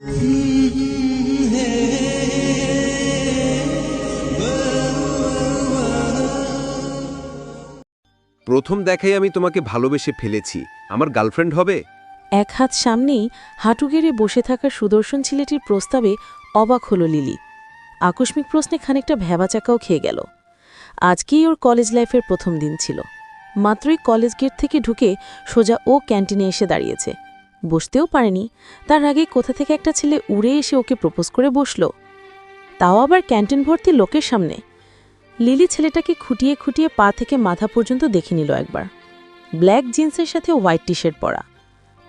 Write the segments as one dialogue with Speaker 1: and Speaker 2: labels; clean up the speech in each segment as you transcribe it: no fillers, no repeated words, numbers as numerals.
Speaker 1: প্রথম দেখাই আমি তোমাকে ভালোবেসে ফেলেছি, আমার গার্লফ্রেন্ড হবে?
Speaker 2: এক হাত সামনেই হাঁটু গেড়ে বসে থাকা সুদর্শন ছেলেটির প্রস্তাবে অবাক হল লিলি। আকস্মিক প্রশ্নে খানিকটা ভ্যাবাচাকাও খেয়ে গেল। আজকেই ওর কলেজ লাইফের প্রথম দিন ছিল। মাত্রই কলেজ গেট থেকে ঢুকে সোজা ও ক্যান্টিনে এসে দাঁড়িয়েছে। বসতেও পারেনি, তার আগেই কোথা থেকে একটা ছেলে উড়ে এসে ওকে প্রপোজ করে বসল, তাও আবার ক্যান্টিন ভর্তি লোকের সামনে। লিলি ছেলেটাকে খুঁটিয়ে খুঁটিয়ে পা থেকে মাথা পর্যন্ত দেখে নিল একবার। ব্ল্যাক জিন্সের সাথে হোয়াইট টি শার্ট পরা,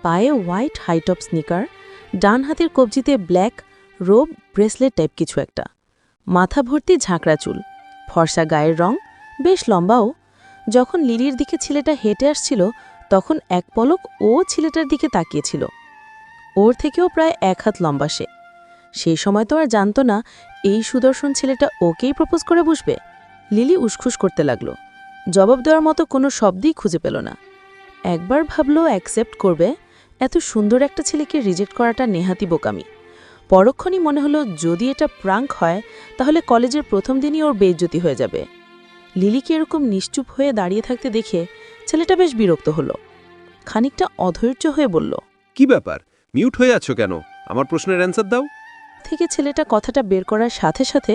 Speaker 2: পায়ে হোয়াইট হাইটপ স্নিকার, ডান হাতের কবজিতে ব্ল্যাক রোব ব্রেসলেট টাইপ কিছু একটা, মাথা ভর্তি ঝাঁকড়া চুল, ফর্সা গায়ের রং, বেশ লম্বাও। যখন লিলির দিকে ছেলেটা হেঁটে আসছিল তখন এক পলক ও ছেলেটার দিকে তাকিয়েছিল। ওর থেকেও প্রায় এক হাত লম্বা সে। সেই সময় তো আর জানত না এই সুদর্শন ছেলেটা ওকেই প্রপোজ করে বসবে। লিলি উসখুস করতে লাগল, জবাব দেওয়ার মতো কোনো শব্দই খুঁজে পেল না। একবার ভাবল অ্যাকসেপ্ট করবে, এত সুন্দর একটা ছেলেকে রিজেক্ট করাটা নেহাতি বোকামি। পরক্ষণই মনে হলো যদি এটা প্রাঙ্ক হয় তাহলে কলেজের প্রথম দিনই ওর বেইজ্জতি হয়ে যাবে। লিলিকে এরকম নিশ্চুপ হয়ে দাঁড়িয়ে থাকতে দেখে ছেলেটা বেশ বিরক্ত হলো। খানিকটা অধৈর্য হয়ে বলল,
Speaker 1: কি ব্যাপার, মিউট হয়ে আছো কেন? আমার প্রশ্নের অ্যান্সার দাও।
Speaker 2: থেকে ছেলেটা কথাটা বের করার সাথে সাথে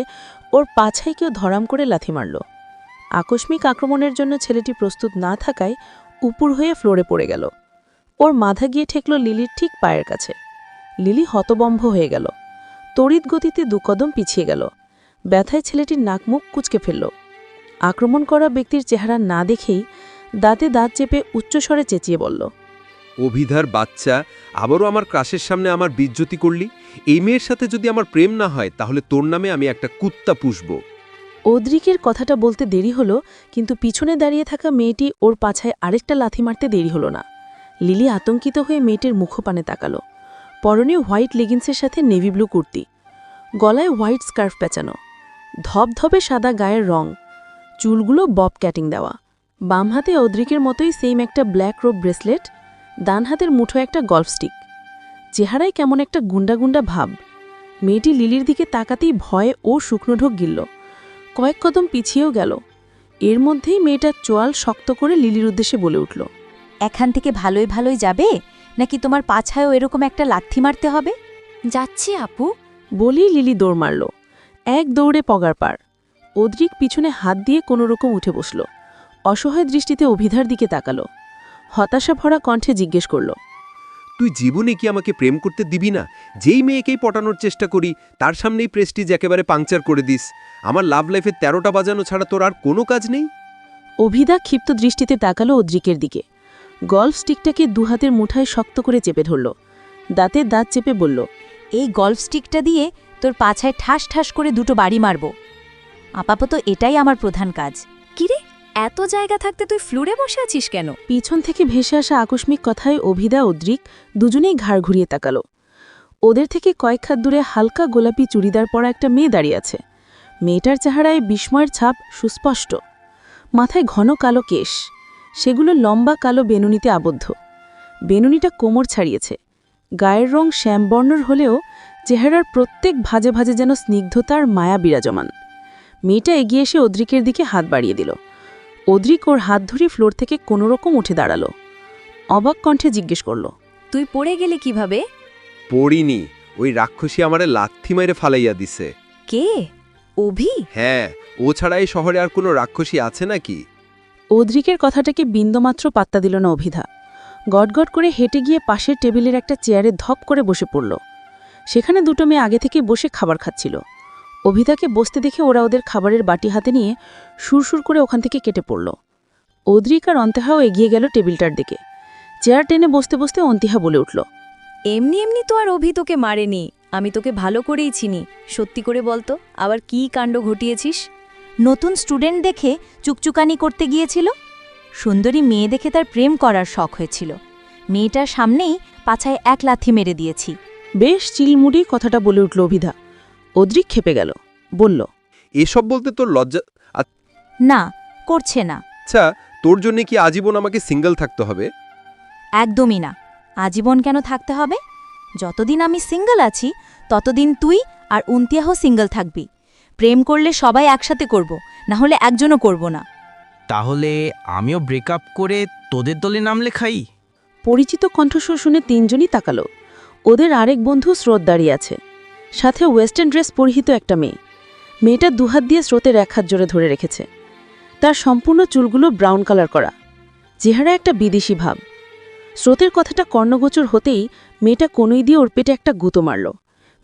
Speaker 2: ওর পাছায় কেউ ধরাম করে লাথি মারল। আকস্মিক আক্রমণের জন্য ছেলেটি প্রস্তুত না থাকায় উপুর হয়ে ফ্লোরে পড়ে গেল। ওর মাথা গিয়ে ঠেকল লিলির ঠিক পায়ের কাছে। লিলি হতবম্ব হয়ে গেল, তড়িৎ গতিতে দুকদম পিছিয়ে গেল। ব্যথায় ছেলেটির নাক মুখ কুঁচকে ফেলল। আক্রমণ করা ব্যক্তির চেহারা না দেখেই দাঁতে দাঁত চেপে উচ্চস্বরে চেঁচিয়ে বলল,
Speaker 1: অভিধার বাচ্চা, আবারও আমার ক্রাশের সামনে আমার বেইজ্জতি করলি। এই মেয়ের সাথে যদি আমার প্রেম না হয় তাহলে তোর নামে আমি একটা কুত্তা পুষব।
Speaker 2: ওদ্রিকের কথাটা বলতে দেরি হলো, কিন্তু পিছনে দাঁড়িয়ে থাকা মেয়েটি ওর পাছায় আরেকটা লাথি মারতে দেরি হলো না। লিলি আতঙ্কিত হয়ে মেয়েটির মুখপানে তাকালো। পরনে হোয়াইট লেগিংসের সাথে নেভি ব্লু কুর্তি, গলায় হোয়াইট স্কার্ফ পেঁচানো, ধবধবে সাদা গায়ের রং, চুলগুলো বব ক্যাটিং দেওয়া। বাম হাতে ওদ্রিকের মতোই সেম একটা ব্ল্যাক রোব ব্রেসলেট, ডান হাতের মুঠো একটা গল্ফ স্টিক। চেহারায় কেমন একটা গুন্ডা গুন্ডা ভাব। মেয়েটি লিলির দিকে তাকাতেই ভয়ে ও শুকনো ঢোক গিলল, কয়েক কদম পিছিয়েও গেল। এর মধ্যেই মেয়েটা চোয়াল শক্ত করে লিলির উদ্দেশ্যে বলে উঠল,
Speaker 3: এখান থেকে ভালোই ভালোই যাবে নাকি তোমার পাছায়ও এরকম একটা লাথি মারতে হবে?
Speaker 4: যাচ্ছি আপু।
Speaker 2: বলেই লিলি দৌড় মারল, এক দৌড়ে পগার পার। ওদ্রিক পিছনে হাত দিয়ে কোনোরকম উঠে বসল, অসহায় দৃষ্টিতে অভিধার দিকে তাকালো। হতাশা ভরা কণ্ঠে জিজ্ঞেস করল,
Speaker 1: তুই জীবনে কি আমাকে প্রেম করতে দিবি না? যেই মেয়েকেই পটানোর চেষ্টা করি তার সামনেই প্রেস্টিজ একেবারে পাংচার করে দিস। আমার লাভ লাইফে 13টা বাজানো ছাড়া তোর আর কোনো কাজ নেই?
Speaker 2: অভিধা ক্ষিপ্ত দৃষ্টিতে তাকালো ওদ্রিকের দিকে। গল্ফ স্টিকটাকে দুহাতের মুঠায় শক্ত করে চেপে ধরল, দাঁতে দাঁত চেপে বলল,
Speaker 3: এই গল্ফ স্টিকটা দিয়ে তোর পাছায় ঠাস ঠাস করে দুটো বাড়ি মারব। আপাতত এটাই আমার প্রধান কাজ।
Speaker 4: কিরে, এত জায়গা থাকতে তুই ফ্লোরে বসে আছিস কেন?
Speaker 2: পিছন থেকে ভেসে আসা আকস্মিক কথায় অভিধা ওদ্রিক দুজনেই ঘাড় ঘুরিয়ে তাকালো। ওদের থেকে কয়েক হাত দূরে হালকা গোলাপি চুড়িদার পরা একটা মেয়ে দাঁড়িয়ে আছে। মেয়েটার চেহারায় বিস্ময়ের ছাপ সুস্পষ্ট। মাথায় ঘন কালো কেশ, সেগুলো লম্বা কালো বেনুনিতে আবদ্ধ। বেনুনিটা কোমর ছাড়িয়েছে। গায়ের রং শ্যামবর্ণর হলেও চেহারার প্রত্যেক ভাজে ভাজে যেন স্নিগ্ধতার মায়া বিরাজমান। মেয়েটা এগিয়ে এসে ওদ্রিকের দিকে হাত বাড়িয়ে দিল। ওদ্রিক ওর হাত ধরে ফ্লোর থেকে কোনোরকম উঠে দাঁড়ালো। অবাক কণ্ঠে জিজ্ঞেস করল,
Speaker 4: তুই পড়ে গেলি কিভাবে?
Speaker 1: পড়িনি, ওই রাক্ষসী আমারে লাথি মাইরে ফালাইয়া দিছে।
Speaker 4: কে? অভি?
Speaker 1: হ্যাঁ, ও ছাড়া এই শহরে আর কোনো রাক্ষসী আছে নাকি?
Speaker 2: ওদ্রিকের কথাটাকে বিন্দুমাত্র পাত্তা দিল না অভিধা। গটগট করে হেঁটে গিয়ে পাশের টেবিলের একটা চেয়ারে ধপ করে বসে পড়ল। সেখানে দুটো মেয়ে আগে থেকে বসে খাবার খাচ্ছিল। অভিধাকে বসতে দেখে ওরা ওদের খাবারের বাটি হাতে নিয়ে সুরসুর করে ওখান থেকে কেটে পড়ল। ওদ্রিক আর অন্তেহাও এগিয়ে গেল টেবিলটার দিকে। চেয়ার টেনে বসতে বসতে অন্তিহা বলে উঠল,
Speaker 4: এমনি এমনি তো আর অভি তোকে মারেনি, আমি তোকে ভালো করেই চিনি। সত্যি করে বলতো, আবার কি কাণ্ড ঘটিয়েছিস?
Speaker 3: নতুন স্টুডেন্ট দেখে চুকচুকানি করতে গিয়েছিল। সুন্দরী মেয়ে দেখে তার প্রেম করার শখ হয়েছিল। মেয়েটার সামনেই পাছায় এক লাথি মেরে দিয়েছি।
Speaker 2: বেশ চিলমুড়ি কথাটা বলে উঠল অভিধা। ওদ্রিক খেপে গেল, বলল,
Speaker 1: এসব বলতে তোর লজ্জা?
Speaker 3: না, করছে না।
Speaker 1: আচ্ছা, তোর জন্য কি আজীবন আমাকে সিঙ্গেল থাকতে হবে?
Speaker 3: একদমই না। আজীবন কেন থাকতে হবে? যতদিন আমি সিঙ্গেল আছি ততদিন তুই আর উন্তিয়াহ সিঙ্গেল থাকবি। প্রেম করলে সবাই একসাথে করব, না হলে একজনও করব না।
Speaker 5: তাহলে আমিও ব্রেকআপ করে তোদের দলে নাম লেখাই?
Speaker 2: পরিচিত কণ্ঠস্বর শুনে তিনজনই তাকালো। ওদের আরেক বন্ধু স্রোত দাঁড়িয়ে আছে, সাথে ওয়েস্টার্ন ড্রেস পরিহিত একটা মেয়ে। মেয়েটা দুহাত দিয়ে স্রোতের এক হাত জোরে ধরে রেখেছে। তার সম্পূর্ণ চুলগুলো ব্রাউন কালার করা, চেহারা একটা বিদেশি ভাব। স্রোতের কথাটা কর্ণগোচর হতেই মেয়েটা কনুই দিয়ে ওর পেটে একটা গুঁতো মারল।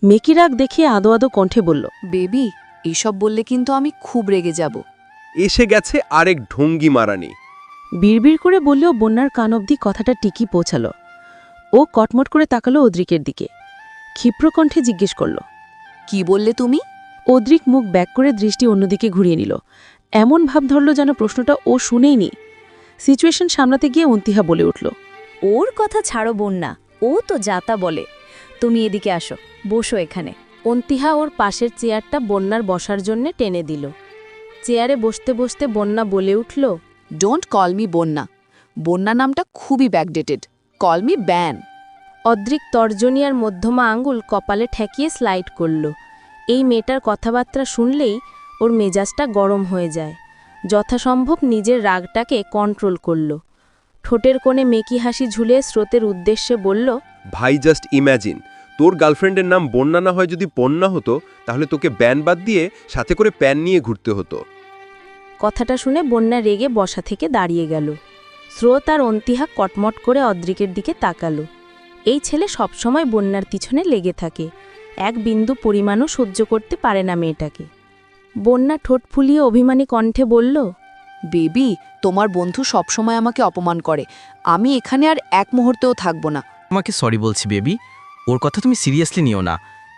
Speaker 2: মেকি রাগ দেখিয়ে আদো আদো কণ্ঠে বলল,
Speaker 4: বেবি, এইসব বললে কিন্তু আমি খুব রেগে যাব।
Speaker 1: এসে গেছে আরেক ঢঙ্গি মারানি।
Speaker 2: বিড়বিড় করে বললেও বন্যার কান অবধি কথাটা টিকি পৌঁছাল। ও কটমট করে তাকালো অদ্রিকের দিকে, ক্ষিপ্র কণ্ঠে জিজ্ঞেস করল,
Speaker 4: কি বললে তুমি?
Speaker 2: অদ্রিক মুখ ব্যাক করে দৃষ্টি অন্যদিকে ঘুরিয়ে নিল। এমন ভাব ধরল যেন প্রশ্নটা ও শুনেইনি। সিচুয়েশন সামলাতে গিয়ে অন্তিহা বলে উঠল,
Speaker 4: ওর কথা ছাড়ো বন্যা, ও তো যাতা বলে। তুমি এদিকে আসো, বসো এখানে।
Speaker 2: অন্তিহা ওর পাশের চেয়ারটা বন্যার বসার জন্যে টেনে দিল। চেয়ারে বসতে বসতে বন্যা বলে উঠল,
Speaker 4: ডোন্ট কল মি বন্যা। বন্যা নামটা খুবই ব্যাকডেটেড। কল মি ব্যান।
Speaker 2: অদ্রিক তর্জনী আর মধ্যমা আঙ্গুল কপালে ঠেকিয়ে স্লাইড করল। এই মেয়েটার কথাবার্তা শুনলেই ওর মেজাজটা গরম হয়ে যায়। যথাসম্ভব নিজের রাগটাকে কন্ট্রোল করল। ঠোঁটের কোণে মেকি হাসি ঝুলিয়ে স্রোতের উদ্দেশ্যে বলল,
Speaker 1: ভাই জাস্ট ইম্যাজিন, তোর গার্লফ্রেন্ডের নাম বন্যা না হয় যদি পন্না হতো, তাহলে তোকে ব্যান বাদ দিয়ে সাথে করে প্যান নিয়ে ঘুরতে হতো।
Speaker 2: কথাটা শুনে বন্যা রেগে বসা থেকে দাঁড়িয়ে গেল। স্রোত আর অন্তিহা কটমট করে অদ্রিকের দিকে তাকালো। এই ছেলে সবসময় বন্যার পিছনে লেগে থাকে, এক বিন্দু পরিমাণও সহ্য করতে পারে না মেয়েটাকে। বন্যা ঠোঁট ফুলিয়ে অভিমানী কণ্ঠে বলল,
Speaker 4: বেবি, তোমার বন্ধু সবসময় আমাকে অপমান করে। আমি এখানে আর এক মুহূর্তেও থাকব না।
Speaker 5: তোমাকে সরি বলছি বেবি, ওর কথা তুমি সিরিয়াসলি নিও না।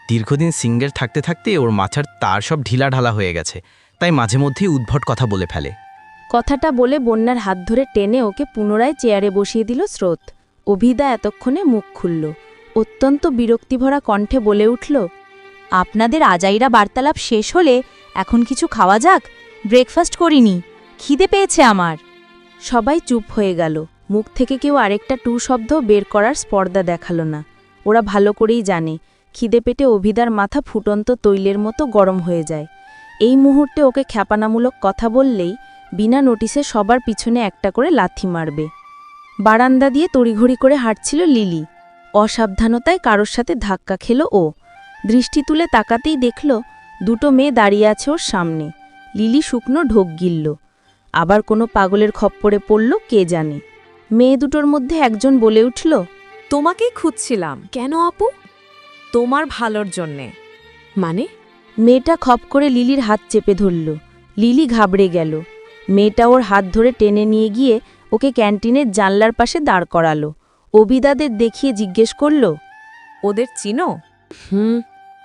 Speaker 5: দীর্ঘদিন সিঙ্গেল থাকতে থাকতে ওর মাথার তার সব ঢিলা ঢালা হয়ে গেছে, তাই মাঝে মধ্যেই উদ্ভট কথা বলে ফেলে।
Speaker 2: কথাটা বলে বন্যার হাত ধরে টেনে ওকে পুনরায় চেয়ারে বসিয়ে দিল স্রোত। অভিদা এতক্ষণে মুখ খুলল। অত্যন্ত বিরক্তিভরা কণ্ঠে বলে উঠল,
Speaker 3: আপনাদের আজাইরা বার্তালাপ শেষ হলে এখন কিছু খাওয়া যাক। ব্রেকফাস্ট করিনি, খিদে পেয়েছে আমার।
Speaker 2: সবাই চুপ হয়ে গেল। মুখ থেকে কেউ আরেকটা টু শব্দ বের করার স্পর্ধা দেখাল না। ওরা ভালো করেই জানে, খিদে পেটে অভিদার মাথা ফুটন্ত তৈলের মতো গরম হয়ে যায়। এই মুহূর্তে ওকে খ্যাপানামূলক কথা বললেই বিনা নোটিসে সবার পিছনে একটা করে লাথি মারবে। বারান্দা দিয়ে তড়িঘড়ি করে হাঁটছিল লিলি। অসাবধানতায় কারোর সাথে ধাক্কা খেল ও। দৃষ্টি তুলে তাকাতেই দেখল দুটো মেয়ে দাঁড়িয়ে আছে ওর সামনে। লিলি শুকনো ঢোক গিলল। আবার কোনো পাগলের খপ্পরে পড়ল কে জানে। মেয়ে দুটোর মধ্যে একজন বলে উঠল,
Speaker 6: তোমাকেই খুঁজছিলাম। কেন আপু? তোমার ভালোর জন্যে। মানে?
Speaker 2: মেয়েটা খপ করে লিলির হাত চেপে ধরল। লিলি ঘাবড়ে গেল। মেয়েটা ওর হাত ধরে টেনে নিয়ে গিয়ে ওকে ক্যান্টিনের জানলার পাশে দাঁড় করালো। অবিদাদের দেখিয়ে জিজ্ঞেস করল,
Speaker 6: ওদের চিনো?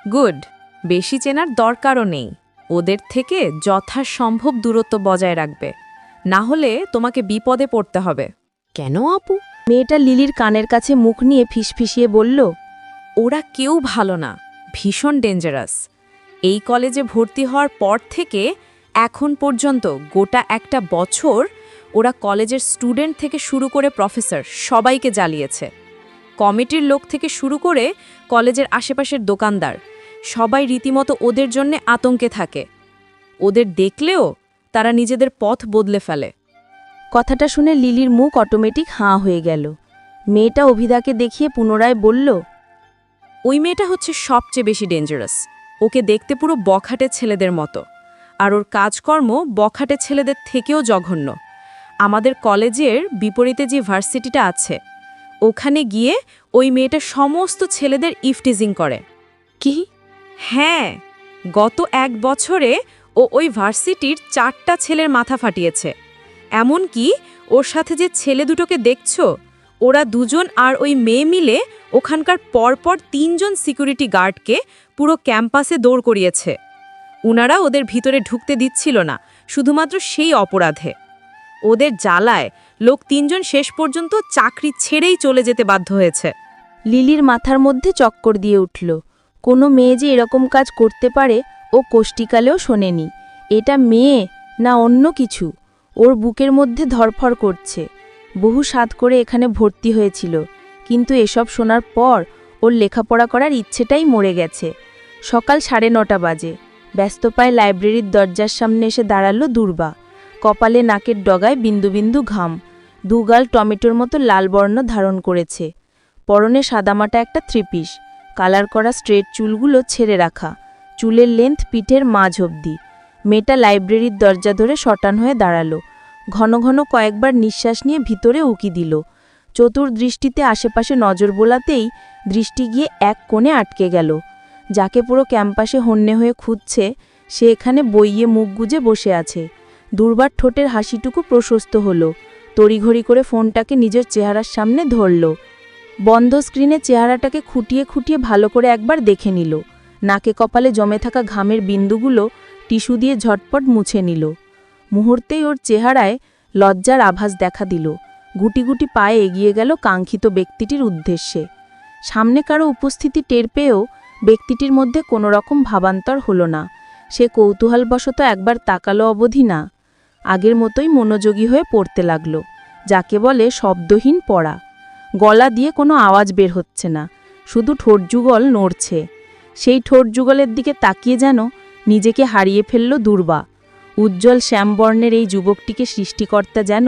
Speaker 6: গুড। বেশি চেনার দরকারও নেই। ওদের থেকে যথাসম্ভব দূরত্ব বজায় রাখবে, না হলে তোমাকে বিপদে পড়তে হবে। কেন আপু?
Speaker 2: মেয়েটা লিলির কানের কাছে মুখ নিয়ে ফিসফিসিয়ে বলল,
Speaker 6: ওরা কেউ ভালো না, ভীষণ ডেঞ্জারাস। এই কলেজে ভর্তি হওয়ার পর থেকে এখন পর্যন্ত গোটা একটা বছর ওরা কলেজের স্টুডেন্ট থেকে শুরু করে প্রফেসর সবাইকে জ্বালিয়েছে। কমিটির লোক থেকে শুরু করে কলেজের আশেপাশের দোকানদার সবাই রীতিমতো ওদের জন্যে আতঙ্কে থাকে। ওদের দেখলেও তারা নিজেদের পথ বদলে ফেলে।
Speaker 2: কথাটা শুনে লিলির মুখ অটোমেটিক হাঁ হয়ে গেল। মেয়েটা অভিদাকে দেখিয়ে পুনরায় বলল,
Speaker 6: ওই মেয়েটা হচ্ছে সবচেয়ে বেশি ডেঞ্জারাস। ওকে দেখতে পুরো বখাটে ছেলেদের মতো, আর ওর কাজকর্ম বখাটে ছেলেদের থেকেও জঘন্য। আমাদের কলেজের বিপরীতে যে ভার্সিটিটা আছে, ওখানে গিয়ে ওই মেয়েটা সমস্ত ছেলেদের ইফটিজিং করে।
Speaker 2: কি?
Speaker 6: হ্যাঁ, গত 1 বছরে ও ওই ভার্সিটির 4টা ছেলের মাথা ফাটিয়েছে। এমনকি ওর সাথে যে ছেলে দুটোকে দেখছো, ওরা দুজন আর ওই মেয়ে মিলে ওখানকার পরপর 3 জন সিকিউরিটি গার্ডকে পুরো ক্যাম্পাসে দৌড় করিয়েছে। উনারা ওদের ভিতরে ঢুকতে দিচ্ছিল না, শুধুমাত্র সেই অপরাধে। ওদের জ্বালায় লোক 3 জন শেষ পর্যন্ত চাকরি ছেড়েই চলে যেতে বাধ্য হয়েছে।
Speaker 2: লিলির মাথার মধ্যে চক্কর দিয়ে উঠল। কোনো মেয়ে যে এরকম কাজ করতে পারে ও কোষ্টিকালেও শোনেনি। এটা মেয়ে না অন্য কিছু? ওর বুকের মধ্যে ধরফর করছে। বহু সাধ করে এখানে ভর্তি হয়েছিল, কিন্তু এসব শোনার পর
Speaker 7: ওর লেখাপড়া করার ইচ্ছেটাই মরে গেছে। সকাল 9:30 বাজে। ব্যস্ত পায়ে লাইব্রেরির দরজার সামনে এসে দাঁড়ালো দুর্বা। কপালে নাকের ডগায় বিন্দু বিন্দু ঘাম, দুগাল টমেটোর মতো লাল বর্ণ ধারণ করেছে। পরনে সাদামাটা একটা থ্রিপিস, কালার করা স্ট্রেট চুলগুলো ছেড়ে রাখা, চুলের লেন্থ পিঠের মাঝ অবধি। মেয়েটা লাইব্রেরির দরজা ধরে শটান হয়ে দাঁড়ালো। ঘন ঘন কয়েকবার নিঃশ্বাস নিয়ে ভিতরে উকি দিল। চতুর্দৃষ্টিতে আশেপাশে নজর বোলাতেই দৃষ্টি গিয়ে এক কোণে আটকে গেল। যাকে পুরো ক্যাম্পাসে হন্যে হয়ে খুঁজছে সে এখানে বইয়ে মুখ গুজে বসে আছে। দুর্বার ঠোঁটের হাসিটুকু প্রশস্ত হলো। তড়িঘড়ি করে ফোনটাকে নিজের চেহারার সামনে ধরল। বন্ধ স্ক্রিনে চেহারাটাকে খুঁটিয়ে খুঁটিয়ে ভালো করে একবার দেখে নিল। নাকে কপালে জমে থাকা ঘামের বিন্দুগুলো টিস্যু দিয়ে ঝটপট মুছে নিল। মুহূর্তেই ওর চেহারায় লজ্জার আভাস দেখা দিল। গুটি গুটি পায়ে এগিয়ে গেল কাঙ্ক্ষিত ব্যক্তিটির উদ্দেশ্যে। সামনে কারো উপস্থিতি টের পেয়েও ব্যক্তিটির মধ্যে কোনো রকম ভাবান্তর হলো না। সে কৌতূহলবশত একবার তাকালো অবধি না, আগের মতোই মনোযোগী হয়ে পড়তে লাগল। যাকে বলে শব্দহীন পড়া। গলা দিয়ে কোনো আওয়াজ বের হচ্ছে না, শুধু ঠোঁটযুগল নড়ছে। সেই ঠোঁটযুগলের দিকে তাকিয়ে যেন নিজেকে হারিয়ে ফেলল দুর্বা। উজ্জ্বল শ্যামবর্ণের এই যুবকটিকে সৃষ্টিকর্তা যেন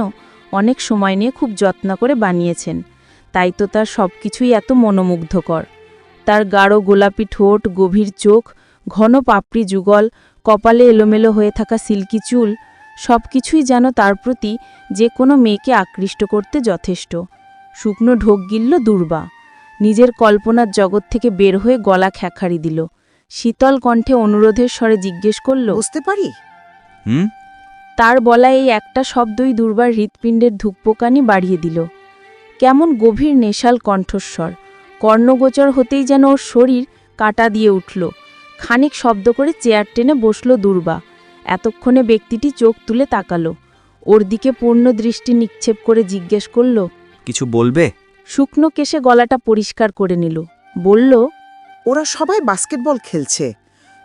Speaker 7: অনেক সময় নিয়ে খুব যত্ন করে বানিয়েছেন, তাই তো তার সব কিছুই এত মনোমুগ্ধকর। তার গাঢ় গোলাপি ঠোঁট, গভীর চোখ, ঘন পাপড়ি যুগল, কপালে এলোমেলো হয়ে থাকা সিল্কি চুল, সব কিছুই যেন তার প্রতি যে কোনো মেয়েকে আকৃষ্ট করতে যথেষ্ট। শুকনো ঢোক গিলল দুর্বা। নিজের কল্পনার জগৎ থেকে বের হয়ে গলা খ্যাখারি দিল। শীতল কণ্ঠে অনুরোধের স্বরে জিজ্ঞেস করল,
Speaker 8: বুঝতে পারি?
Speaker 7: তার বলা এই একটা শব্দই দুর্বার হৃৎপিণ্ডের ধুকপোকানি বাড়িয়ে দিল। কেমন গভীর নেশাল কণ্ঠস্বর, কর্ণগোচর হতেই যেন ওর শরীর কাটা দিয়ে উঠল। খানিক শব্দ করে চেয়ার টেনে বসল দুর্বা। এতক্ষণে ব্যক্তিটি চোখ তুলে তাকালো। ওর দিকে পূর্ণ দৃষ্টি নিক্ষেপ করে জিজ্ঞেস করল,
Speaker 9: কিছু বলবে?
Speaker 7: শুকনো কেশে গলাটা পরিষ্কার করে নিল। বলল,
Speaker 8: ওরা সবাই বাস্কেটবল খেলছে,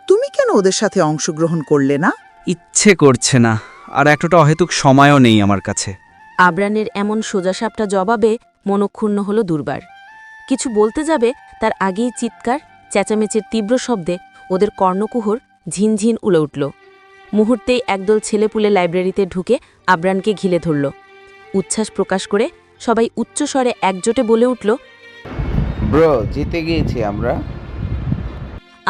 Speaker 8: তুমি কেন ওদের সাথে অংশগ্রহণ করলে না?
Speaker 9: ইচ্ছে করছে না, আর একটা অহেতুক সময়ও নেই আমার কাছে।
Speaker 2: আবরানের এমন সোজাসাপটা জবাবে মনক্ষুণ্ণ হল দুর্বার। কিছু বলতে যাবে তার আগেই চিৎকার, চেঁচামেচির তীব্র শব্দে ওদের কর্ণকুহর ঝিনঝিন উলে উঠল। মুহূর্তেই একদল ছেলেপুলে লাইব্রেরিতে ঢুকে আবরানকে ঘিরে ধরল। উচ্ছ্বাস প্রকাশ করে সবাই উচ্চস্বরে একজোটে বলে উঠল,
Speaker 10: ব্রো, জিতে গিয়েছি আমরা।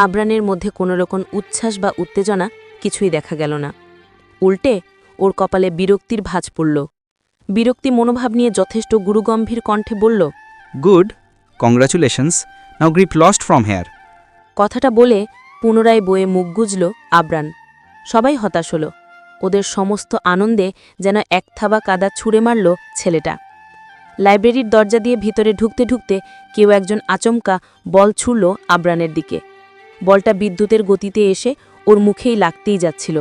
Speaker 2: আবরানের মধ্যে কোনো রকম উচ্ছ্বাস বা উত্তেজনা কিছুই দেখা গেল না। উল্টে ওর কপালে বিরক্তির ভাঁজ পড়ল। বিরক্তি মনোভাব নিয়ে যথেষ্ট গুরুগম্ভীর কণ্ঠে বলল,
Speaker 9: good, congratulations, now grip lost from here.
Speaker 2: কথাটা বলে পুনরায় বয়ে মুখ গুজল আবরান। সবাই হতাশ হল। ওদের সমস্ত আনন্দে যেন এক থাবা কাদা ছুঁড়ে মারল ছেলেটা। লাইব্রেরির দরজা দিয়ে ভিতরে ঢুকতে ঢুকতে কেউ একজন আচমকা বল ছুঁড়ল আবরানের দিকে। বলটা বিদ্যুতের গতিতে এসে ওর মুখেই লাগতেই যাচ্ছিল।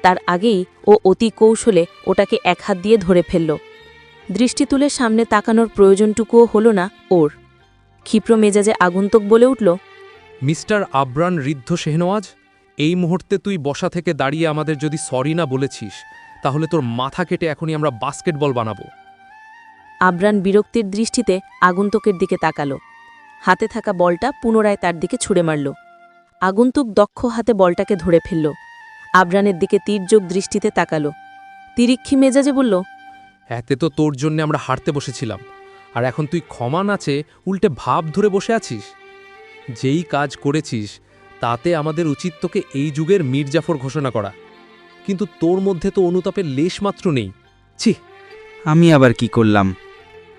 Speaker 2: তার আগেই ও অতি কৌশলে ওটাকে এক হাত দিয়ে ধরে ফেলল। দৃষ্টি তুলে সামনে তাকানোর প্রয়োজনটুকুও হল না ওর। ক্ষিপ্র মেজাজে আগন্তুক বলে উঠল,
Speaker 11: মিস্টার আবরান ঋদ্ধ শেহনওয়াজ, এই মুহূর্তে তুই বসা থেকে দাঁড়িয়ে আমাদের যদি সরি না বলেছিস, তাহলে তোর মাথা কেটে এখনই আমরা বাস্কেটবল বানাবো।
Speaker 2: আবরান বিরক্তির দৃষ্টিতে আগন্তুকের দিকে তাকালো। হাতে থাকা বলটা পুনরায় তার দিকে ছুঁড়ে মারল। আগন্তুক দক্ষ হাতে বলটাকে ধরে ফেলল। আবরানের দিকে তীর্যক দৃষ্টিতে তাকালো। তিরিক্ষি মেজাজে বলল,
Speaker 11: এতে তো তোর জন্য আমরা হারতে বসেছিলাম, আর এখন তুই ক্ষমা নাচে উল্টে ভাব ধরে বসে আছিস। যেই কাজ করেছিস তাতে আমাদের উচিত তোকে এই যুগের মীর জাফর ঘোষণা করা, কিন্তু তোর মধ্যে তো অনুতাপের লেশমাত্র নেই। ছি,
Speaker 9: আমি আবার কি করলাম?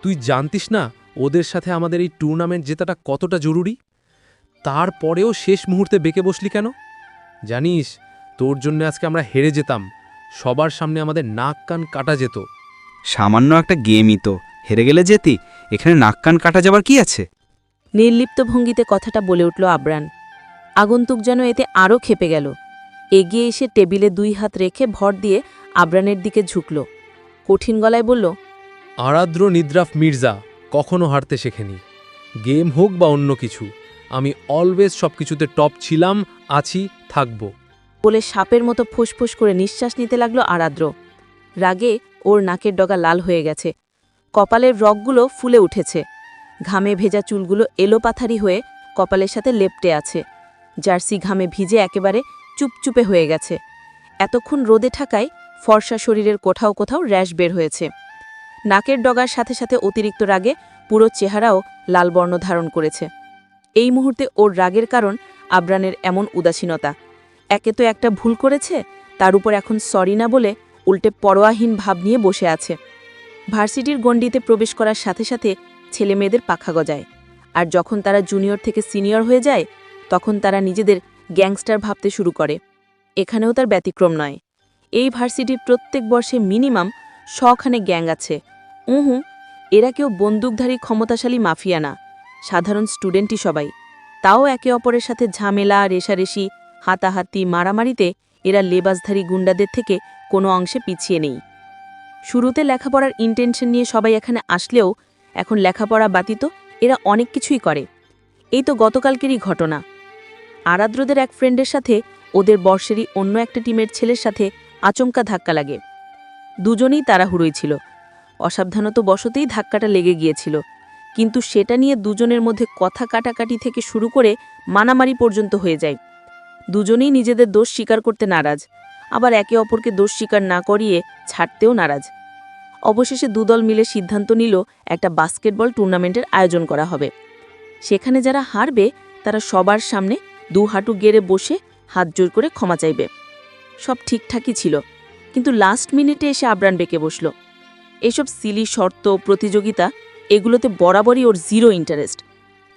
Speaker 11: তুই জানতিস না ওদের সাথে আমাদের এই টুর্নামেন্ট জেতাটা কতটা জরুরি? তারপরেও শেষ মুহূর্তে বেঁকে বসলি কেন? জানিস, তোর জন্য আজকে আমরা হেরে যেতাম, সবার সামনে আমাদের নাক কান কাটা যেত।
Speaker 9: সামান্য একটা গেমই তো, হেরে গেলে যেতি, এখানে নাক কান কাটা যাবার কি আছে?
Speaker 2: নির্লিপ্ত ভঙ্গিতে কথাটা বলে উঠল আবরান। আগন্তুক যেন এতে আরও ক্ষেপে গেল। এগিয়ে এসে টেবিলে 2 হাত রেখে ভর দিয়ে আবরানের দিকে ঝুঁকল। কঠিন গলায় বলল,
Speaker 11: আরাদ্র নিদ্রাফ মির্জা কখনো হারতে শেখেনি। গেম হোক বা অন্য কিছু, আমি অলওয়েজ সব কিছুতে টপ ছিলাম, আছি, থাকব।
Speaker 2: বলে সাপের মতো ফুসফুস করে নিঃশ্বাস নিতে লাগল আরাদ্র। রাগে ওর নাকের ডগা লাল হয়ে গেছে, কপালের রগগুলো ফুলে উঠেছে। ঘামে ভেজা চুলগুলো এলোপাথারি হয়ে কপালের সাথে লেপ্টে আছে। জার্সি ঘামে ভিজে একেবারে চুপচুপে হয়ে গেছে। এতক্ষণ রোদে থাকায় ফর্সা শরীরের কোথাও কোথাও র্যাশ বের হয়েছে। নাকের ডগার সাথে সাথে অতিরিক্ত রাগে পুরো চেহারাও লাল বর্ণ ধারণ করেছে। এই মুহূর্তে ওর রাগের কারণ আবরানের এমন উদাসীনতা। একে তো একটা ভুল করেছে, তার উপর এখন সরি না বলে উল্টে পরোয়াহীন ভাব নিয়ে বসে আছে। ভার্সিটির গণ্ডিতে প্রবেশ করার সাথে সাথে ছেলে মেয়েদের পাখা গজায়, আর যখন তারা জুনিয়র থেকে সিনিয়র হয়ে যায় তখন তারা নিজেদের গ্যাংস্টার ভাবতে শুরু করে। এখানেও তার ব্যতিক্রম নয়। এই ভার্সিটির প্রত্যেক বর্ষে মিনিমাম 100খানে গ্যাং আছে। এরা কেউ বন্দুকধারী ক্ষমতাশালী মাফিয়া না, সাধারণ স্টুডেন্টই সবাই। তাও একে অপরের সাথে ঝামেলা, রেষারেষি, হাতাহাতি, মারামারিতে এরা লেবাসধারী গুন্ডাদের থেকে কোনো অংশে পিছিয়ে নেই। শুরুতে লেখাপড়ার ইন্টেনশন নিয়ে সবাই এখানে আসলেও এখন লেখাপড়া ব্যতীত এরা অনেক কিছুই করে। এই তো গতকালকেরই ঘটনা। আরাদ্রদের এক ফ্রেন্ডের সাথে ওদের বর্ষেরই অন্য একটা টিমের ছেলের সাথে আচমকা ধাক্কা লাগে। দুজনেই তাড়াহুড়োই ছিল। অসাবধানত বশতেই ধাক্কাটা লেগে গিয়েছিল, কিন্তু সেটা নিয়ে দুজনের মধ্যে কথা কাটাকাটি থেকে শুরু করে মানামারি পর্যন্ত হয়ে যায়। দুজনেই নিজেদের দোষ স্বীকার করতে নারাজ, আবার একে অপরকে দোষ স্বীকার না করিয়ে ছাড়তেও নারাজ। অবশেষে দুদল মিলে সিদ্ধান্ত নিল একটা বাস্কেটবল টুর্নামেন্টের আয়োজন করা হবে। সেখানে যারা হারবে তারা সবার সামনে 2 হাঁটু গেড়ে বসে হাত জোর করে ক্ষমা চাইবে। সব ঠিকঠাকই ছিল, কিন্তু লাস্ট মিনিটে এসে আবরান বেঁকে বসল। এসব সিলি শর্ত, প্রতিযোগিতা, এগুলোতে বরাবরই ওর জিরো ইন্টারেস্ট।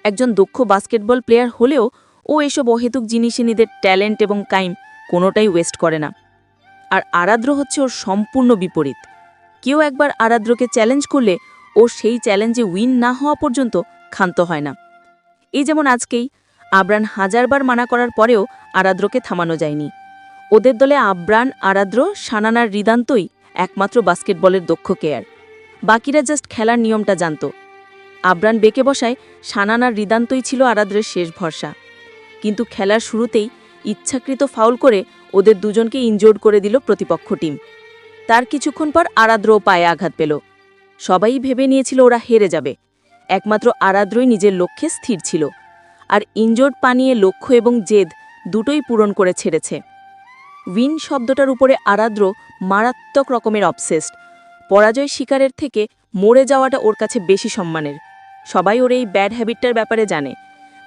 Speaker 2: একজন দক্ষ বাস্কেটবল প্লেয়ার হলেও ও এসব অহেতুক জিনিসে নিজের ট্যালেন্ট এবং কাইম কোনোটাই ওয়েস্ট করে না। আর আরাদ্র হচ্ছে ওর সম্পূর্ণ বিপরীত। কেউ একবার আরাদ্রকে চ্যালেঞ্জ করলে ও সেই চ্যালেঞ্জে উইন না হওয়া পর্যন্ত ক্ষান্ত হয় না। এই যেমন আজকেই আবরান 1000বার মানা করার পরেও আরাদ্রকে থামানো যায়নি। ওদের দলে আবরান, আরাদ্র, সানানার হৃদান্তই একমাত্র বাস্কেটবলের দক্ষ প্লেয়ার। বাকিরা জাস্ট খেলার নিয়মটা জানত। আবরান বেঁকে বসায় সানানার হৃদান্তই ছিল আরাদ্রের শেষ ভরসা। কিন্তু খেলার শুরুতেই ইচ্ছাকৃত ফাউল করে ওদের দুজনকে ইনজোর্ড করে দিল প্রতিপক্ষ টিম। তার কিছুক্ষণ পর আরাদ্রও পায়ে আঘাত পেল। সবাই ভেবে নিয়েছিল ওরা হেরে যাবে। একমাত্র আরাদ্রই নিজের লক্ষ্যে স্থির ছিল, আর ইনজোর্ড পা নিয়ে লক্ষ্য এবং জেদ দুটোই পূরণ করে ছেড়েছে। উইন শব্দটার উপরে আরাদ্র মারাত্মক রকমের অবসেসড। পরাজয় শিকারের থেকে মরে যাওয়াটা ওর কাছে বেশি সম্মানের। সবাই ওর এই ব্যাড হ্যাবিটটার ব্যাপারে জানে।